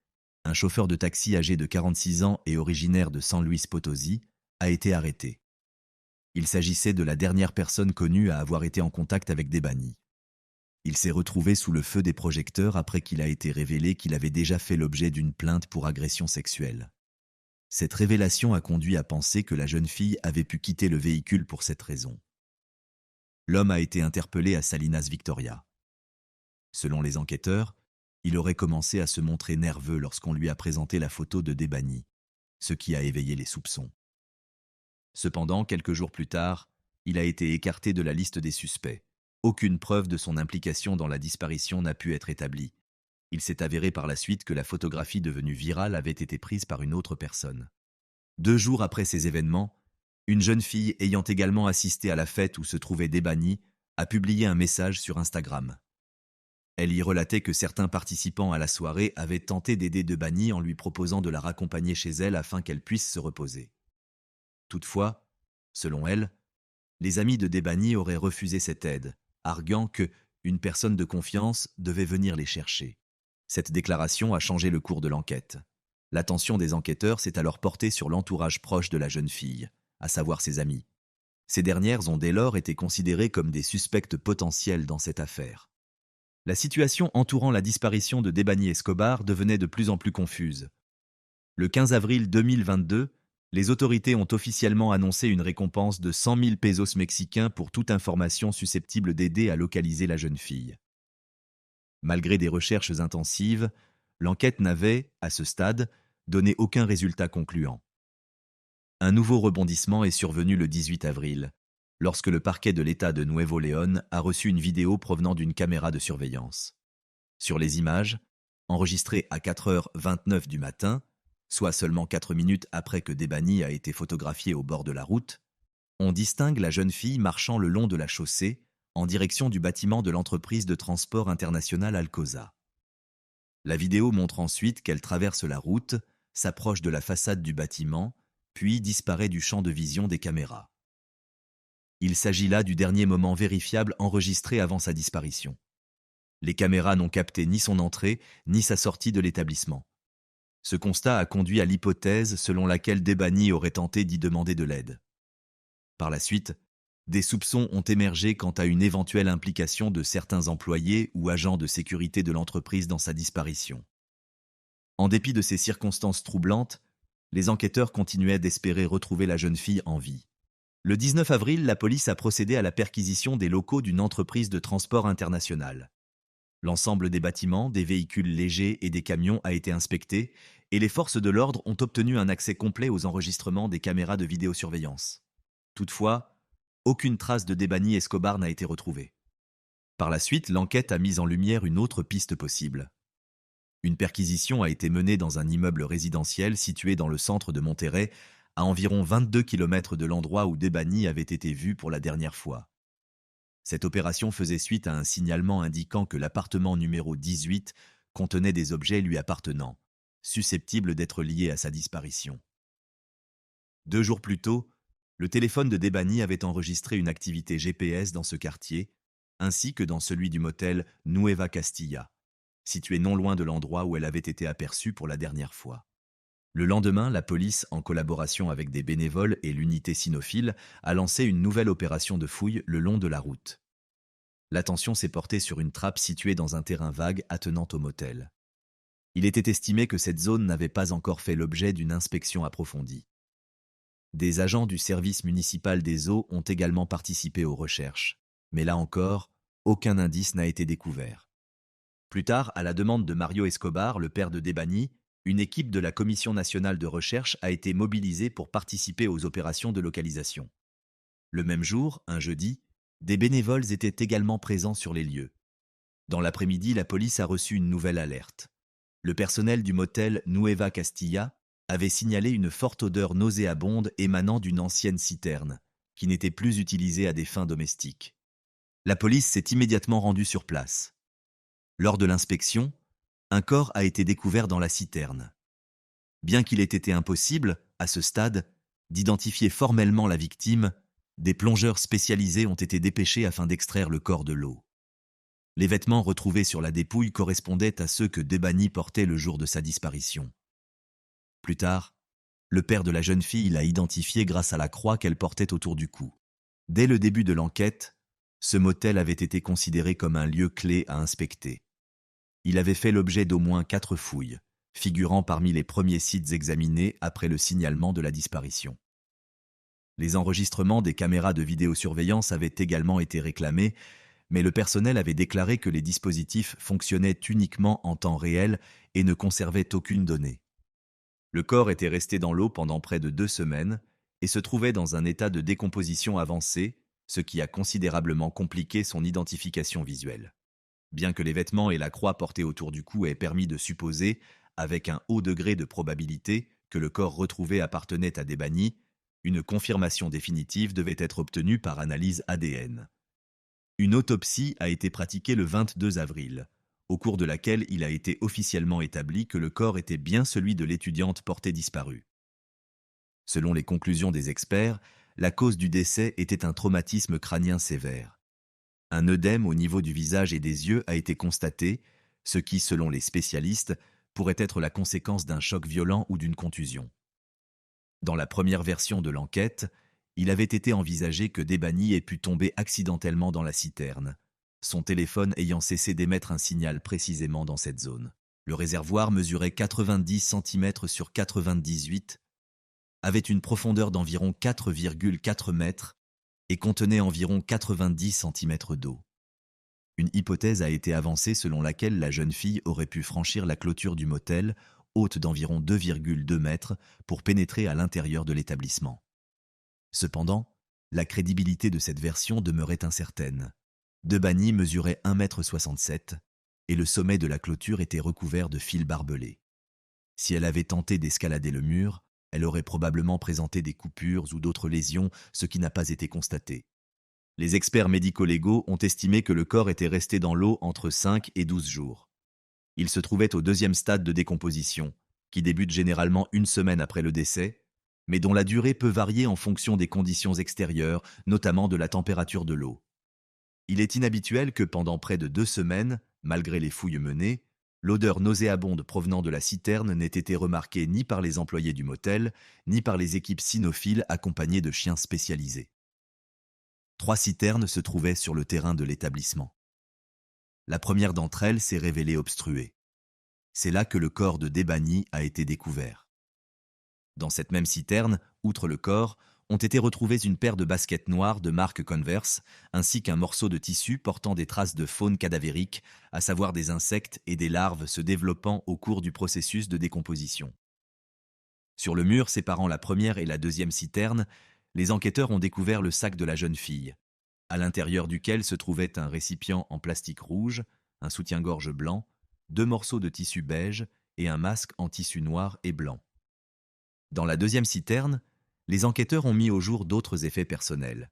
un chauffeur de taxi âgé de 46 ans et originaire de San Luis Potosí, a été arrêté. Il s'agissait de la dernière personne connue à avoir été en contact avec Debani. Il s'est retrouvé sous le feu des projecteurs après qu'il a été révélé qu'il avait déjà fait l'objet d'une plainte pour agression sexuelle. Cette révélation a conduit à penser que la jeune fille avait pu quitter le véhicule pour cette raison. L'homme a été interpellé à Salinas Victoria. Selon les enquêteurs, il aurait commencé à se montrer nerveux lorsqu'on lui a présenté la photo de Debani, ce qui a éveillé les soupçons. Cependant, quelques jours plus tard, il a été écarté de la liste des suspects. Aucune preuve de son implication dans la disparition n'a pu être établie. Il s'est avéré par la suite que la photographie devenue virale avait été prise par une autre personne. 2 jours après ces événements, une jeune fille ayant également assisté à la fête où se trouvait Debani a publié un message sur Instagram. Elle y relatait que certains participants à la soirée avaient tenté d'aider Debani en lui proposant de la raccompagner chez elle afin qu'elle puisse se reposer. Toutefois, selon elle, les amis de Debani auraient refusé cette aide, arguant que une personne de confiance devait venir les chercher. Cette déclaration a changé le cours de l'enquête. L'attention des enquêteurs s'est alors portée sur l'entourage proche de la jeune fille, à savoir ses amis. Ces dernières ont dès lors été considérées comme des suspectes potentiels dans cette affaire. La situation entourant la disparition de Debani Escobar devenait de plus en plus confuse. Le 15 avril 2022, Les autorités ont officiellement annoncé une récompense de 100 000 pesos mexicains pour toute information susceptible d'aider à localiser la jeune fille. Malgré des recherches intensives, l'enquête n'avait, à ce stade, donné aucun résultat concluant. Un nouveau rebondissement est survenu le 18 avril, lorsque le parquet de l'État de Nuevo León a reçu une vidéo provenant d'une caméra de surveillance. Sur les images, enregistrées à 4h29 du matin, soit seulement 4 minutes après que Debani a été photographié au bord de la route, on distingue la jeune fille marchant le long de la chaussée en direction du bâtiment de l'entreprise de transport international Alcosa. La vidéo montre ensuite qu'elle traverse la route, s'approche de la façade du bâtiment, puis disparaît du champ de vision des caméras. Il s'agit là du dernier moment vérifiable enregistré avant sa disparition. Les caméras n'ont capté ni son entrée, ni sa sortie de l'établissement. Ce constat a conduit à l'hypothèse selon laquelle Debani aurait tenté d'y demander de l'aide. Par la suite, des soupçons ont émergé quant à une éventuelle implication de certains employés ou agents de sécurité de l'entreprise dans sa disparition. En dépit de ces circonstances troublantes, les enquêteurs continuaient d'espérer retrouver la jeune fille en vie. Le 19 avril, la police a procédé à la perquisition des locaux d'une entreprise de transport international. L'ensemble des bâtiments, des véhicules légers et des camions a été inspecté et les forces de l'ordre ont obtenu un accès complet aux enregistrements des caméras de vidéosurveillance. Toutefois, aucune trace de Debani Escobar n'a été retrouvée. Par la suite, l'enquête a mis en lumière une autre piste possible. Une perquisition a été menée dans un immeuble résidentiel situé dans le centre de Monterrey, à environ 22 km de l'endroit où Debani avait été vu pour la dernière fois. Cette opération faisait suite à un signalement indiquant que l'appartement numéro 18 contenait des objets lui appartenant, susceptibles d'être liés à sa disparition. 2 jours plus tôt, le téléphone de Debani avait enregistré une activité GPS dans ce quartier, ainsi que dans celui du motel Nueva Castilla, situé non loin de l'endroit où elle avait été aperçue pour la dernière fois. Le lendemain, la police, en collaboration avec des bénévoles et l'unité cynophile, a lancé une nouvelle opération de fouille le long de la route. L'attention s'est portée sur une trappe située dans un terrain vague attenant au motel. Il était estimé que cette zone n'avait pas encore fait l'objet d'une inspection approfondie. Des agents du service municipal des eaux ont également participé aux recherches, mais là encore, aucun indice n'a été découvert. Plus tard, à la demande de Mario Escobar, le père de Debani, une équipe de la Commission nationale de recherche a été mobilisée pour participer aux opérations de localisation. Le même jour, un jeudi, des bénévoles étaient également présents sur les lieux. Dans l'après-midi, la police a reçu une nouvelle alerte. Le personnel du motel Nueva Castilla avait signalé une forte odeur nauséabonde émanant d'une ancienne citerne, qui n'était plus utilisée à des fins domestiques. La police s'est immédiatement rendue sur place. Lors de l'inspection, un corps a été découvert dans la citerne. Bien qu'il ait été impossible, à ce stade, d'identifier formellement la victime, des plongeurs spécialisés ont été dépêchés afin d'extraire le corps de l'eau. Les vêtements retrouvés sur la dépouille correspondaient à ceux que Debani portait le jour de sa disparition. Plus tard, le père de la jeune fille l'a identifiée grâce à la croix qu'elle portait autour du cou. Dès le début de l'enquête, ce motel avait été considéré comme un lieu clé à inspecter. Il avait fait l'objet d'au moins 4 fouilles, figurant parmi les premiers sites examinés après le signalement de la disparition. Les enregistrements des caméras de vidéosurveillance avaient également été réclamés, mais le personnel avait déclaré que les dispositifs fonctionnaient uniquement en temps réel et ne conservaient aucune donnée. Le corps était resté dans l'eau pendant près de 2 semaines et se trouvait dans un état de décomposition avancé, ce qui a considérablement compliqué son identification visuelle. Bien que les vêtements et la croix portée autour du cou aient permis de supposer, avec un haut degré de probabilité, que le corps retrouvé appartenait à Debani, une confirmation définitive devait être obtenue par analyse ADN. Une autopsie a été pratiquée le 22 avril, au cours de laquelle il a été officiellement établi que le corps était bien celui de l'étudiante portée disparue. Selon les conclusions des experts, la cause du décès était un traumatisme crânien sévère. Un œdème au niveau du visage et des yeux a été constaté, ce qui, selon les spécialistes, pourrait être la conséquence d'un choc violent ou d'une contusion. Dans la première version de l'enquête, il avait été envisagé que Debani ait pu tomber accidentellement dans la citerne, son téléphone ayant cessé d'émettre un signal précisément dans cette zone. Le réservoir mesurait 90 cm sur 98. avait une profondeur d'environ 4,4 mètres et contenait environ 90 centimètres d'eau. Une hypothèse a été avancée selon laquelle la jeune fille aurait pu franchir la clôture du motel, haute d'environ 2,2 mètres, pour pénétrer à l'intérieur de l'établissement. Cependant, la crédibilité de cette version demeurait incertaine. Debany mesurait 1,67 m et le sommet de la clôture était recouvert de fils barbelés. Si elle avait tenté d'escalader le mur, elle aurait probablement présenté des coupures ou d'autres lésions, ce qui n'a pas été constaté. Les experts médico-légaux ont estimé que le corps était resté dans l'eau entre 5 et 12 jours. Il se trouvait au deuxième stade de décomposition, qui débute généralement une semaine après le décès, mais dont la durée peut varier en fonction des conditions extérieures, notamment de la température de l'eau. Il est inhabituel que pendant près de 2 semaines, malgré les fouilles menées, l'odeur nauséabonde provenant de la citerne n'ait été remarquée ni par les employés du motel, ni par les équipes cynophiles accompagnées de chiens spécialisés. 3 citernes se trouvaient sur le terrain de l'établissement. La première d'entre elles s'est révélée obstruée. C'est là que le corps de Debany a été découvert. Dans cette même citerne, outre le corps, ont été retrouvées une paire de baskets noires de marque Converse, ainsi qu'un morceau de tissu portant des traces de faune cadavérique, à savoir des insectes et des larves se développant au cours du processus de décomposition. Sur le mur séparant la première et la deuxième citerne, les enquêteurs ont découvert le sac de la jeune fille, à l'intérieur duquel se trouvait un récipient en plastique rouge, un soutien-gorge blanc, 2 morceaux de tissu beige et un masque en tissu noir et blanc. Dans la deuxième citerne, les enquêteurs ont mis au jour d'autres effets personnels.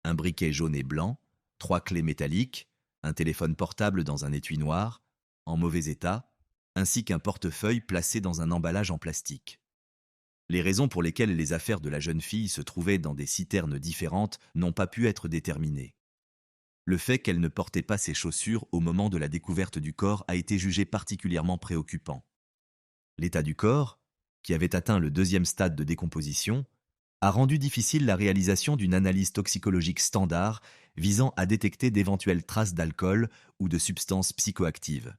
Un briquet jaune et blanc, 3 clés métalliques, un téléphone portable dans un étui noir, en mauvais état, ainsi qu'un portefeuille placé dans un emballage en plastique. Les raisons pour lesquelles les affaires de la jeune fille se trouvaient dans des citernes différentes n'ont pas pu être déterminées. Le fait qu'elle ne portait pas ses chaussures au moment de la découverte du corps a été jugé particulièrement préoccupant. L'état du corps, qui avait atteint le deuxième stade de décomposition, a rendu difficile la réalisation d'une analyse toxicologique standard visant à détecter d'éventuelles traces d'alcool ou de substances psychoactives.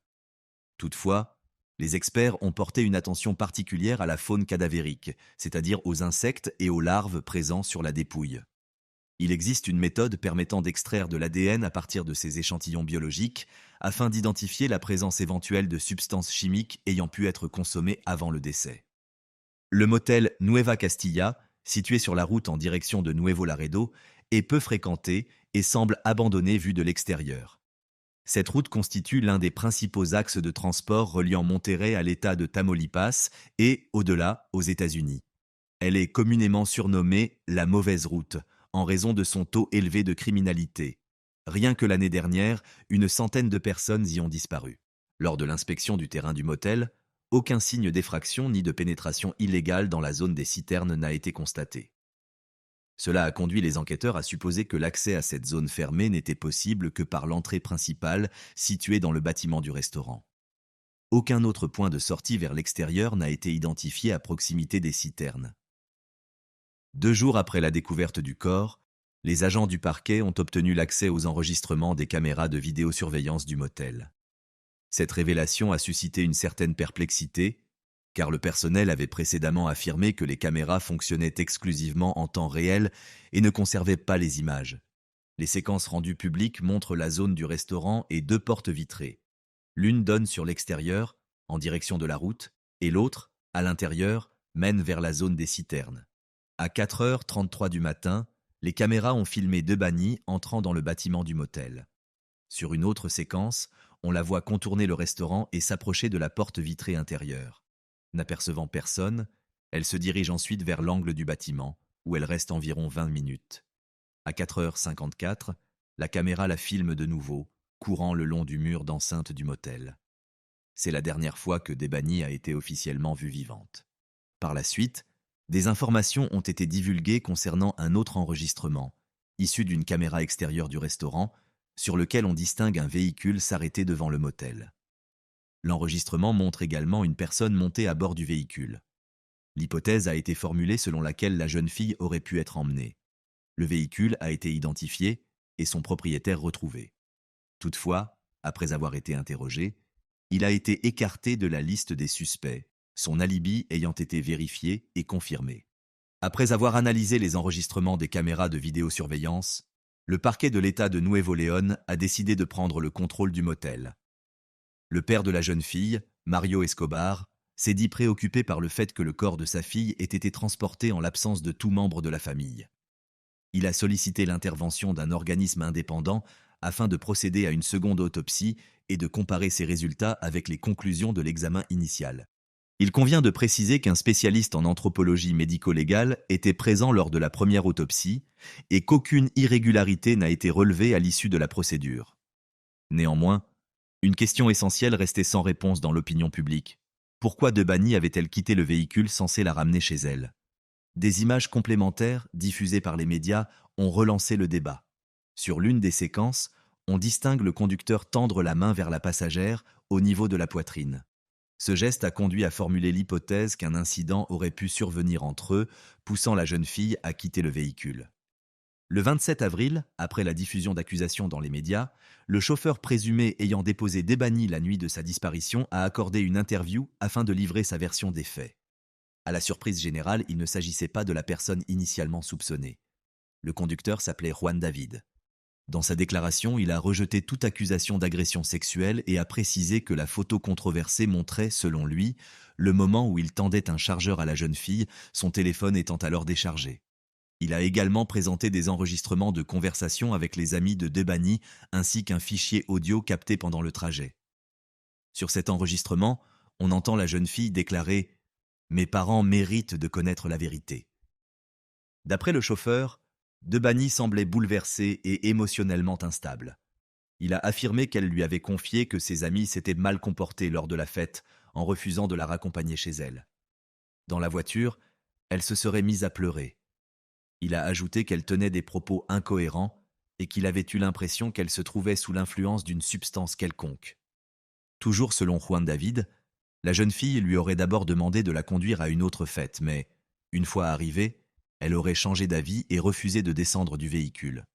Toutefois, les experts ont porté une attention particulière à la faune cadavérique, c'est-à-dire aux insectes et aux larves présents sur la dépouille. Il existe une méthode permettant d'extraire de l'ADN à partir de ces échantillons biologiques afin d'identifier la présence éventuelle de substances chimiques ayant pu être consommées avant le décès. Le motel Nueva Castilla, situé sur la route en direction de Nuevo Laredo, est peu fréquenté et semble abandonné vu de l'extérieur. Cette route constitue l'un des principaux axes de transport reliant Monterrey à l'État de Tamaulipas et, au-delà, aux États-Unis. Elle est communément surnommée la mauvaise route, en raison de son taux élevé de criminalité. Rien que l'année dernière, une centaine de personnes y ont disparu. Lors de l'inspection du terrain du motel, aucun signe d'effraction ni de pénétration illégale dans la zone des citernes n'a été constaté. Cela a conduit les enquêteurs à supposer que l'accès à cette zone fermée n'était possible que par l'entrée principale située dans le bâtiment du restaurant. Aucun autre point de sortie vers l'extérieur n'a été identifié à proximité des citernes. 2 jours après la découverte du corps, les agents du parquet ont obtenu l'accès aux enregistrements des caméras de vidéosurveillance du motel. Cette révélation a suscité une certaine perplexité, car le personnel avait précédemment affirmé que les caméras fonctionnaient exclusivement en temps réel et ne conservaient pas les images. Les séquences rendues publiques montrent la zone du restaurant et 2 portes vitrées. L'une donne sur l'extérieur, en direction de la route, et l'autre, à l'intérieur, mène vers la zone des citernes. À 4h33 du matin, les caméras ont filmé Debany entrant dans le bâtiment du motel. Sur une autre séquence, on la voit contourner le restaurant et s'approcher de la porte vitrée intérieure. N'apercevant personne, elle se dirige ensuite vers l'angle du bâtiment, où elle reste environ 20 minutes. À 4h54, la caméra la filme de nouveau, courant le long du mur d'enceinte du motel. C'est la dernière fois que Debany a été officiellement vue vivante. Par la suite, des informations ont été divulguées concernant un autre enregistrement, issu d'une caméra extérieure du restaurant, sur lequel on distingue un véhicule s'arrêter devant le motel. L'enregistrement montre également une personne montée à bord du véhicule. L'hypothèse a été formulée selon laquelle la jeune fille aurait pu être emmenée. Le véhicule a été identifié et son propriétaire retrouvé. Toutefois, après avoir été interrogé, il a été écarté de la liste des suspects, son alibi ayant été vérifié et confirmé. Après avoir analysé les enregistrements des caméras de vidéosurveillance, le parquet de l'État de Nuevo León a décidé de prendre le contrôle du motel. Le père de la jeune fille, Mario Escobar, s'est dit préoccupé par le fait que le corps de sa fille ait été transporté en l'absence de tout membre de la famille. Il a sollicité l'intervention d'un organisme indépendant afin de procéder à une seconde autopsie et de comparer ses résultats avec les conclusions de l'examen initial. Il convient de préciser qu'un spécialiste en anthropologie médico-légale était présent lors de la première autopsie et qu'aucune irrégularité n'a été relevée à l'issue de la procédure. Néanmoins, une question essentielle restait sans réponse dans l'opinion publique. Pourquoi Debani avait-elle quitté le véhicule censé la ramener chez elle? Des images complémentaires, diffusées par les médias, ont relancé le débat. Sur l'une des séquences, on distingue le conducteur tendre la main vers la passagère au niveau de la poitrine. Ce geste a conduit à formuler l'hypothèse qu'un incident aurait pu survenir entre eux, poussant la jeune fille à quitter le véhicule. Le 27 avril, après la diffusion d'accusations dans les médias, le chauffeur présumé ayant déposé Debani la nuit de sa disparition a accordé une interview afin de livrer sa version des faits. À la surprise générale, il ne s'agissait pas de la personne initialement soupçonnée. Le conducteur s'appelait Juan David. Dans sa déclaration, il a rejeté toute accusation d'agression sexuelle et a précisé que la photo controversée montrait, selon lui, le moment où il tendait un chargeur à la jeune fille, son téléphone étant alors déchargé. Il a également présenté des enregistrements de conversations avec les amis de Debani ainsi qu'un fichier audio capté pendant le trajet. Sur cet enregistrement, on entend la jeune fille déclarer « Mes parents méritent de connaître la vérité ». D'après le chauffeur, Debani semblait bouleversé et émotionnellement instable. Il a affirmé qu'elle lui avait confié que ses amis s'étaient mal comportés lors de la fête en refusant de la raccompagner chez elle. Dans la voiture, elle se serait mise à pleurer. Il a ajouté qu'elle tenait des propos incohérents et qu'il avait eu l'impression qu'elle se trouvait sous l'influence d'une substance quelconque. Toujours selon Juan David, la jeune fille lui aurait d'abord demandé de la conduire à une autre fête, mais, une fois arrivée, elle aurait changé d'avis et refusé de descendre du véhicule.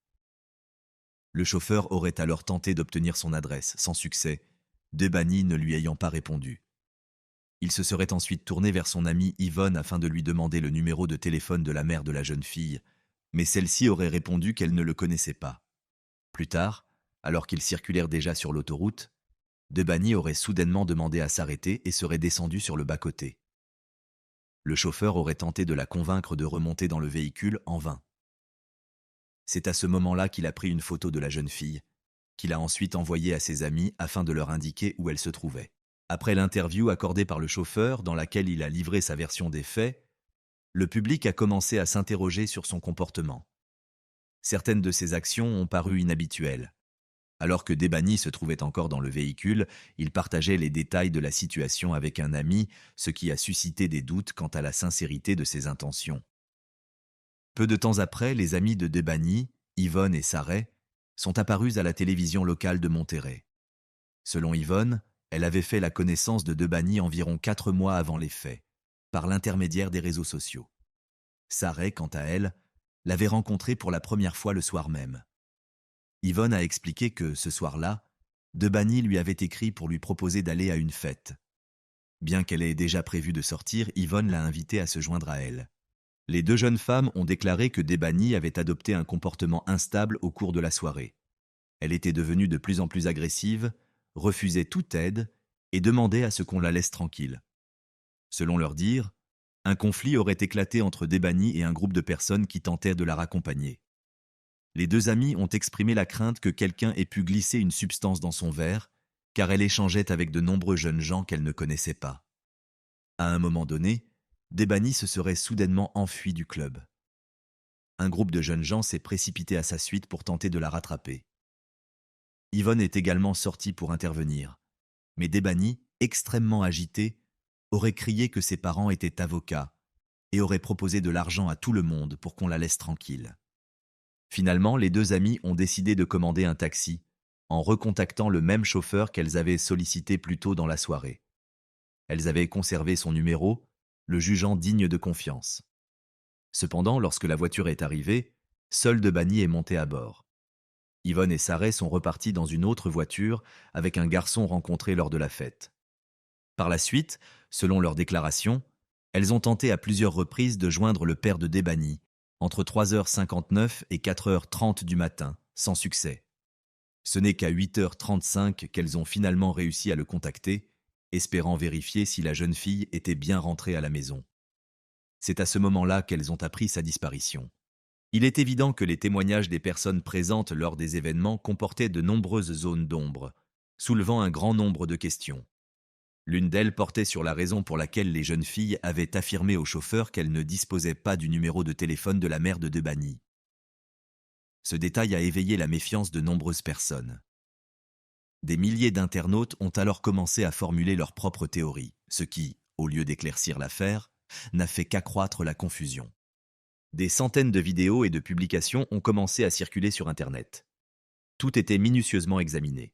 Le chauffeur aurait alors tenté d'obtenir son adresse, sans succès, Debani ne lui ayant pas répondu. Il se serait ensuite tourné vers son amie Yvonne afin de lui demander le numéro de téléphone de la mère de la jeune fille, mais celle-ci aurait répondu qu'elle ne le connaissait pas. Plus tard, alors qu'ils circulèrent déjà sur l'autoroute, Debani aurait soudainement demandé à s'arrêter et serait descendu sur le bas-côté. Le chauffeur aurait tenté de la convaincre de remonter dans le véhicule en vain. C'est à ce moment-là qu'il a pris une photo de la jeune fille, qu'il a ensuite envoyée à ses amis afin de leur indiquer où elle se trouvait. Après l'interview accordée par le chauffeur, dans laquelle il a livré sa version des faits, le public a commencé à s'interroger sur son comportement. Certaines de ses actions ont paru inhabituelles. Alors que Debani se trouvait encore dans le véhicule, il partageait les détails de la situation avec un ami, ce qui a suscité des doutes quant à la sincérité de ses intentions. Peu de temps après, les amis de Debani, Yvonne et Sareh, sont apparus à la télévision locale de Monterrey. Selon Yvonne, elle avait fait la connaissance de Debani environ 4 mois avant les faits, par l'intermédiaire des réseaux sociaux. Sareh, quant à elle, l'avait rencontré pour la première fois le soir même. Yvonne a expliqué que, ce soir-là, Debani lui avait écrit pour lui proposer d'aller à une fête. Bien qu'elle ait déjà prévu de sortir, Yvonne l'a invitée à se joindre à elle. Les deux jeunes femmes ont déclaré que Debani avait adopté un comportement instable au cours de la soirée. Elle était devenue de plus en plus agressive, refusait toute aide et demandait à ce qu'on la laisse tranquille. Selon leur dire, un conflit aurait éclaté entre Debani et un groupe de personnes qui tentaient de la raccompagner. Les deux amies ont exprimé la crainte que quelqu'un ait pu glisser une substance dans son verre, car elle échangeait avec de nombreux jeunes gens qu'elle ne connaissait pas. À un moment donné, Debani se serait soudainement enfui du club. Un groupe de jeunes gens s'est précipité à sa suite pour tenter de la rattraper. Yvonne est également sortie pour intervenir, mais Debani, extrêmement agité, aurait crié que ses parents étaient avocats et aurait proposé de l'argent à tout le monde pour qu'on la laisse tranquille. Finalement, les deux amies ont décidé de commander un taxi, en recontactant le même chauffeur qu'elles avaient sollicité plus tôt dans la soirée. Elles avaient conservé son numéro, le jugeant digne de confiance. Cependant, lorsque la voiture est arrivée, seul Debani est monté à bord. Yvonne et Sareh sont repartis dans une autre voiture avec un garçon rencontré lors de la fête. Par la suite, selon leurs déclarations, Elles ont tenté à plusieurs reprises de joindre le père de Debani, entre 3h59 et 4h30 du matin, sans succès. Ce n'est qu'à 8h35 qu'elles ont finalement réussi à le contacter, espérant vérifier si la jeune fille était bien rentrée à la maison. C'est à ce moment-là qu'elles ont appris sa disparition. Il est évident que les témoignages des personnes présentes lors des événements comportaient de nombreuses zones d'ombre, soulevant un grand nombre de questions. L'une d'elles portait sur la raison pour laquelle les jeunes filles avaient affirmé au chauffeur qu'elles ne disposaient pas du numéro de téléphone de la mère de Debani. Ce détail a éveillé la méfiance de nombreuses personnes. Des milliers d'internautes ont alors commencé à formuler leurs propres théories, ce qui, au lieu d'éclaircir l'affaire, n'a fait qu'accroître la confusion. Des centaines de vidéos et de publications ont commencé à circuler sur Internet. Tout était minutieusement examiné.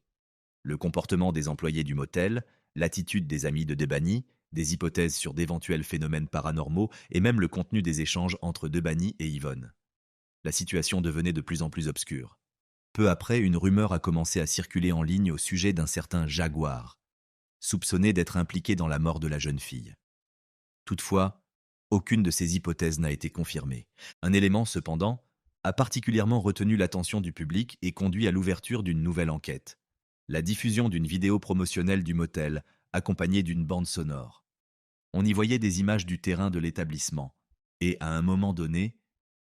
Le comportement des employés du motel, l'attitude des amis de Debani, des hypothèses sur d'éventuels phénomènes paranormaux et même le contenu des échanges entre Debani et Yvonne. La situation devenait de plus en plus obscure. Peu après, une rumeur a commencé à circuler en ligne au sujet d'un certain Jaguar, soupçonné d'être impliqué dans la mort de la jeune fille. Toutefois, aucune de ces hypothèses n'a été confirmée. Un élément, cependant, a particulièrement retenu l'attention du public et conduit à l'ouverture d'une nouvelle enquête. La diffusion d'une vidéo promotionnelle du motel, accompagnée d'une bande sonore. On y voyait des images du terrain de l'établissement, et à un moment donné,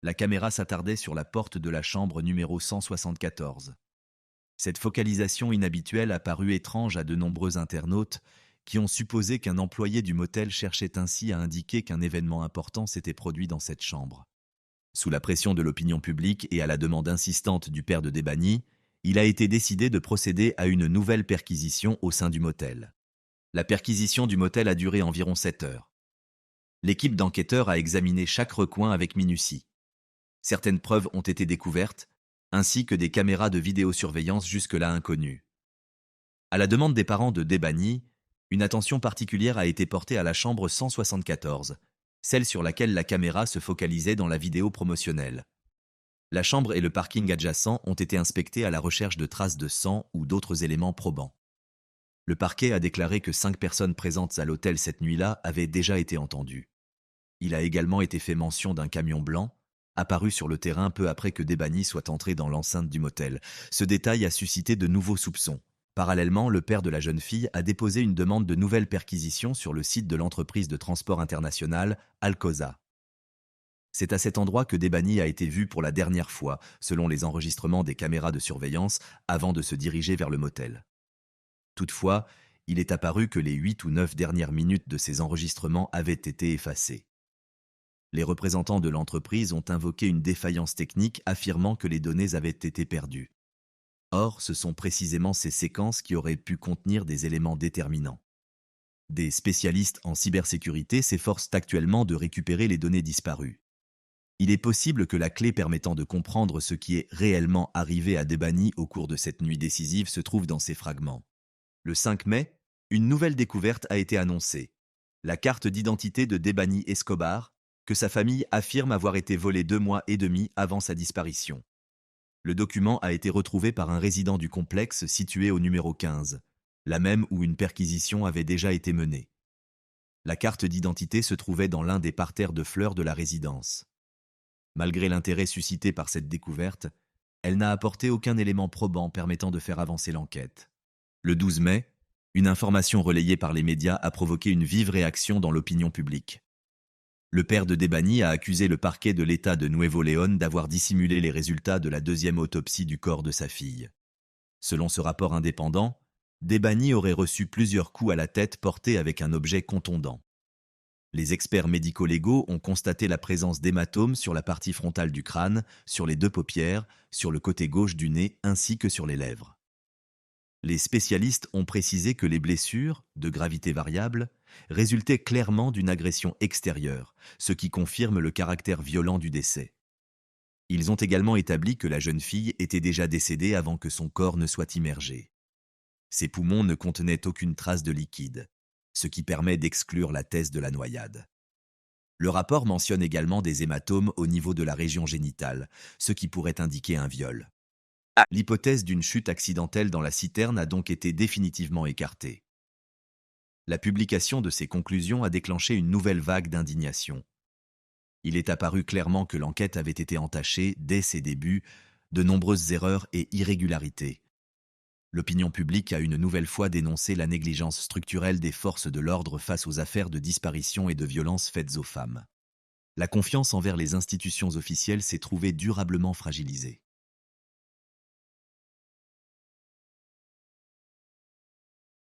la caméra s'attardait sur la porte de la chambre numéro 174. Cette focalisation inhabituelle a paru étrange à de nombreux internautes qui ont supposé qu'un employé du motel cherchait ainsi à indiquer qu'un événement important s'était produit dans cette chambre. Sous la pression de l'opinion publique et à la demande insistante du père de Debani, il a été décidé de procéder à une nouvelle perquisition au sein du motel. La perquisition du motel a duré environ 7 heures. L'équipe d'enquêteurs a examiné chaque recoin avec minutie. Certaines preuves ont été découvertes, ainsi que des caméras de vidéosurveillance jusque-là inconnues. À la demande des parents de Debani, une attention particulière a été portée à la chambre 174, celle sur laquelle la caméra se focalisait dans la vidéo promotionnelle. La chambre et le parking adjacent ont été inspectés à la recherche de traces de sang ou d'autres éléments probants. Le parquet a déclaré que 5 personnes présentes à l'hôtel cette nuit-là avaient déjà été entendues. Il a également été fait mention d'un camion blanc, apparu sur le terrain peu après que Debani soit entré dans l'enceinte du motel. Ce détail a suscité de nouveaux soupçons. Parallèlement, le père de la jeune fille a déposé une demande de nouvelle perquisition sur le site de l'entreprise de transport international Alcosa. C'est à cet endroit que Debani a été vu pour la dernière fois, selon les enregistrements des caméras de surveillance, avant de se diriger vers le motel. Toutefois, il est apparu que les 8 ou 9 dernières minutes de ces enregistrements avaient été effacées. Les représentants de l'entreprise ont invoqué une défaillance technique affirmant que les données avaient été perdues. Or, ce sont précisément ces séquences qui auraient pu contenir des éléments déterminants. Des spécialistes en cybersécurité s'efforcent actuellement de récupérer les données disparues. Il est possible que la clé permettant de comprendre ce qui est réellement arrivé à Debani au cours de cette nuit décisive se trouve dans ces fragments. Le 5 mai, une nouvelle découverte a été annoncée. La carte d'identité de Debani Escobar, que sa famille affirme avoir été volée 2 mois et demi avant sa disparition. Le document a été retrouvé par un résident du complexe situé au numéro 15, la même où une perquisition avait déjà été menée. La carte d'identité se trouvait dans l'un des parterres de fleurs de la résidence. Malgré l'intérêt suscité par cette découverte, elle n'a apporté aucun élément probant permettant de faire avancer l'enquête. Le 12 mai, une information relayée par les médias a provoqué une vive réaction dans l'opinion publique. Le père de Debani a accusé le parquet de l'État de Nuevo León d'avoir dissimulé les résultats de la deuxième autopsie du corps de sa fille. Selon ce rapport indépendant, Debani aurait reçu plusieurs coups à la tête portés avec un objet contondant. Les experts médico-légaux ont constaté la présence d'hématomes sur la partie frontale du crâne, sur les 2 paupières, sur le côté gauche du nez ainsi que sur les lèvres. Les spécialistes ont précisé que les blessures, de gravité variable, résultaient clairement d'une agression extérieure, ce qui confirme le caractère violent du décès. Ils ont également établi que la jeune fille était déjà décédée avant que son corps ne soit immergé. Ses poumons ne contenaient aucune trace de liquide, ce qui permet d'exclure la thèse de la noyade. Le rapport mentionne également des hématomes au niveau de la région génitale, ce qui pourrait indiquer un viol. L'hypothèse d'une chute accidentelle dans la citerne a donc été définitivement écartée. La publication de ces conclusions a déclenché une nouvelle vague d'indignation. Il est apparu clairement que l'enquête avait été entachée, dès ses débuts, de nombreuses erreurs et irrégularités. L'opinion publique a une nouvelle fois dénoncé la négligence structurelle des forces de l'ordre face aux affaires de disparition et de violences faites aux femmes. La confiance envers les institutions officielles s'est trouvée durablement fragilisée.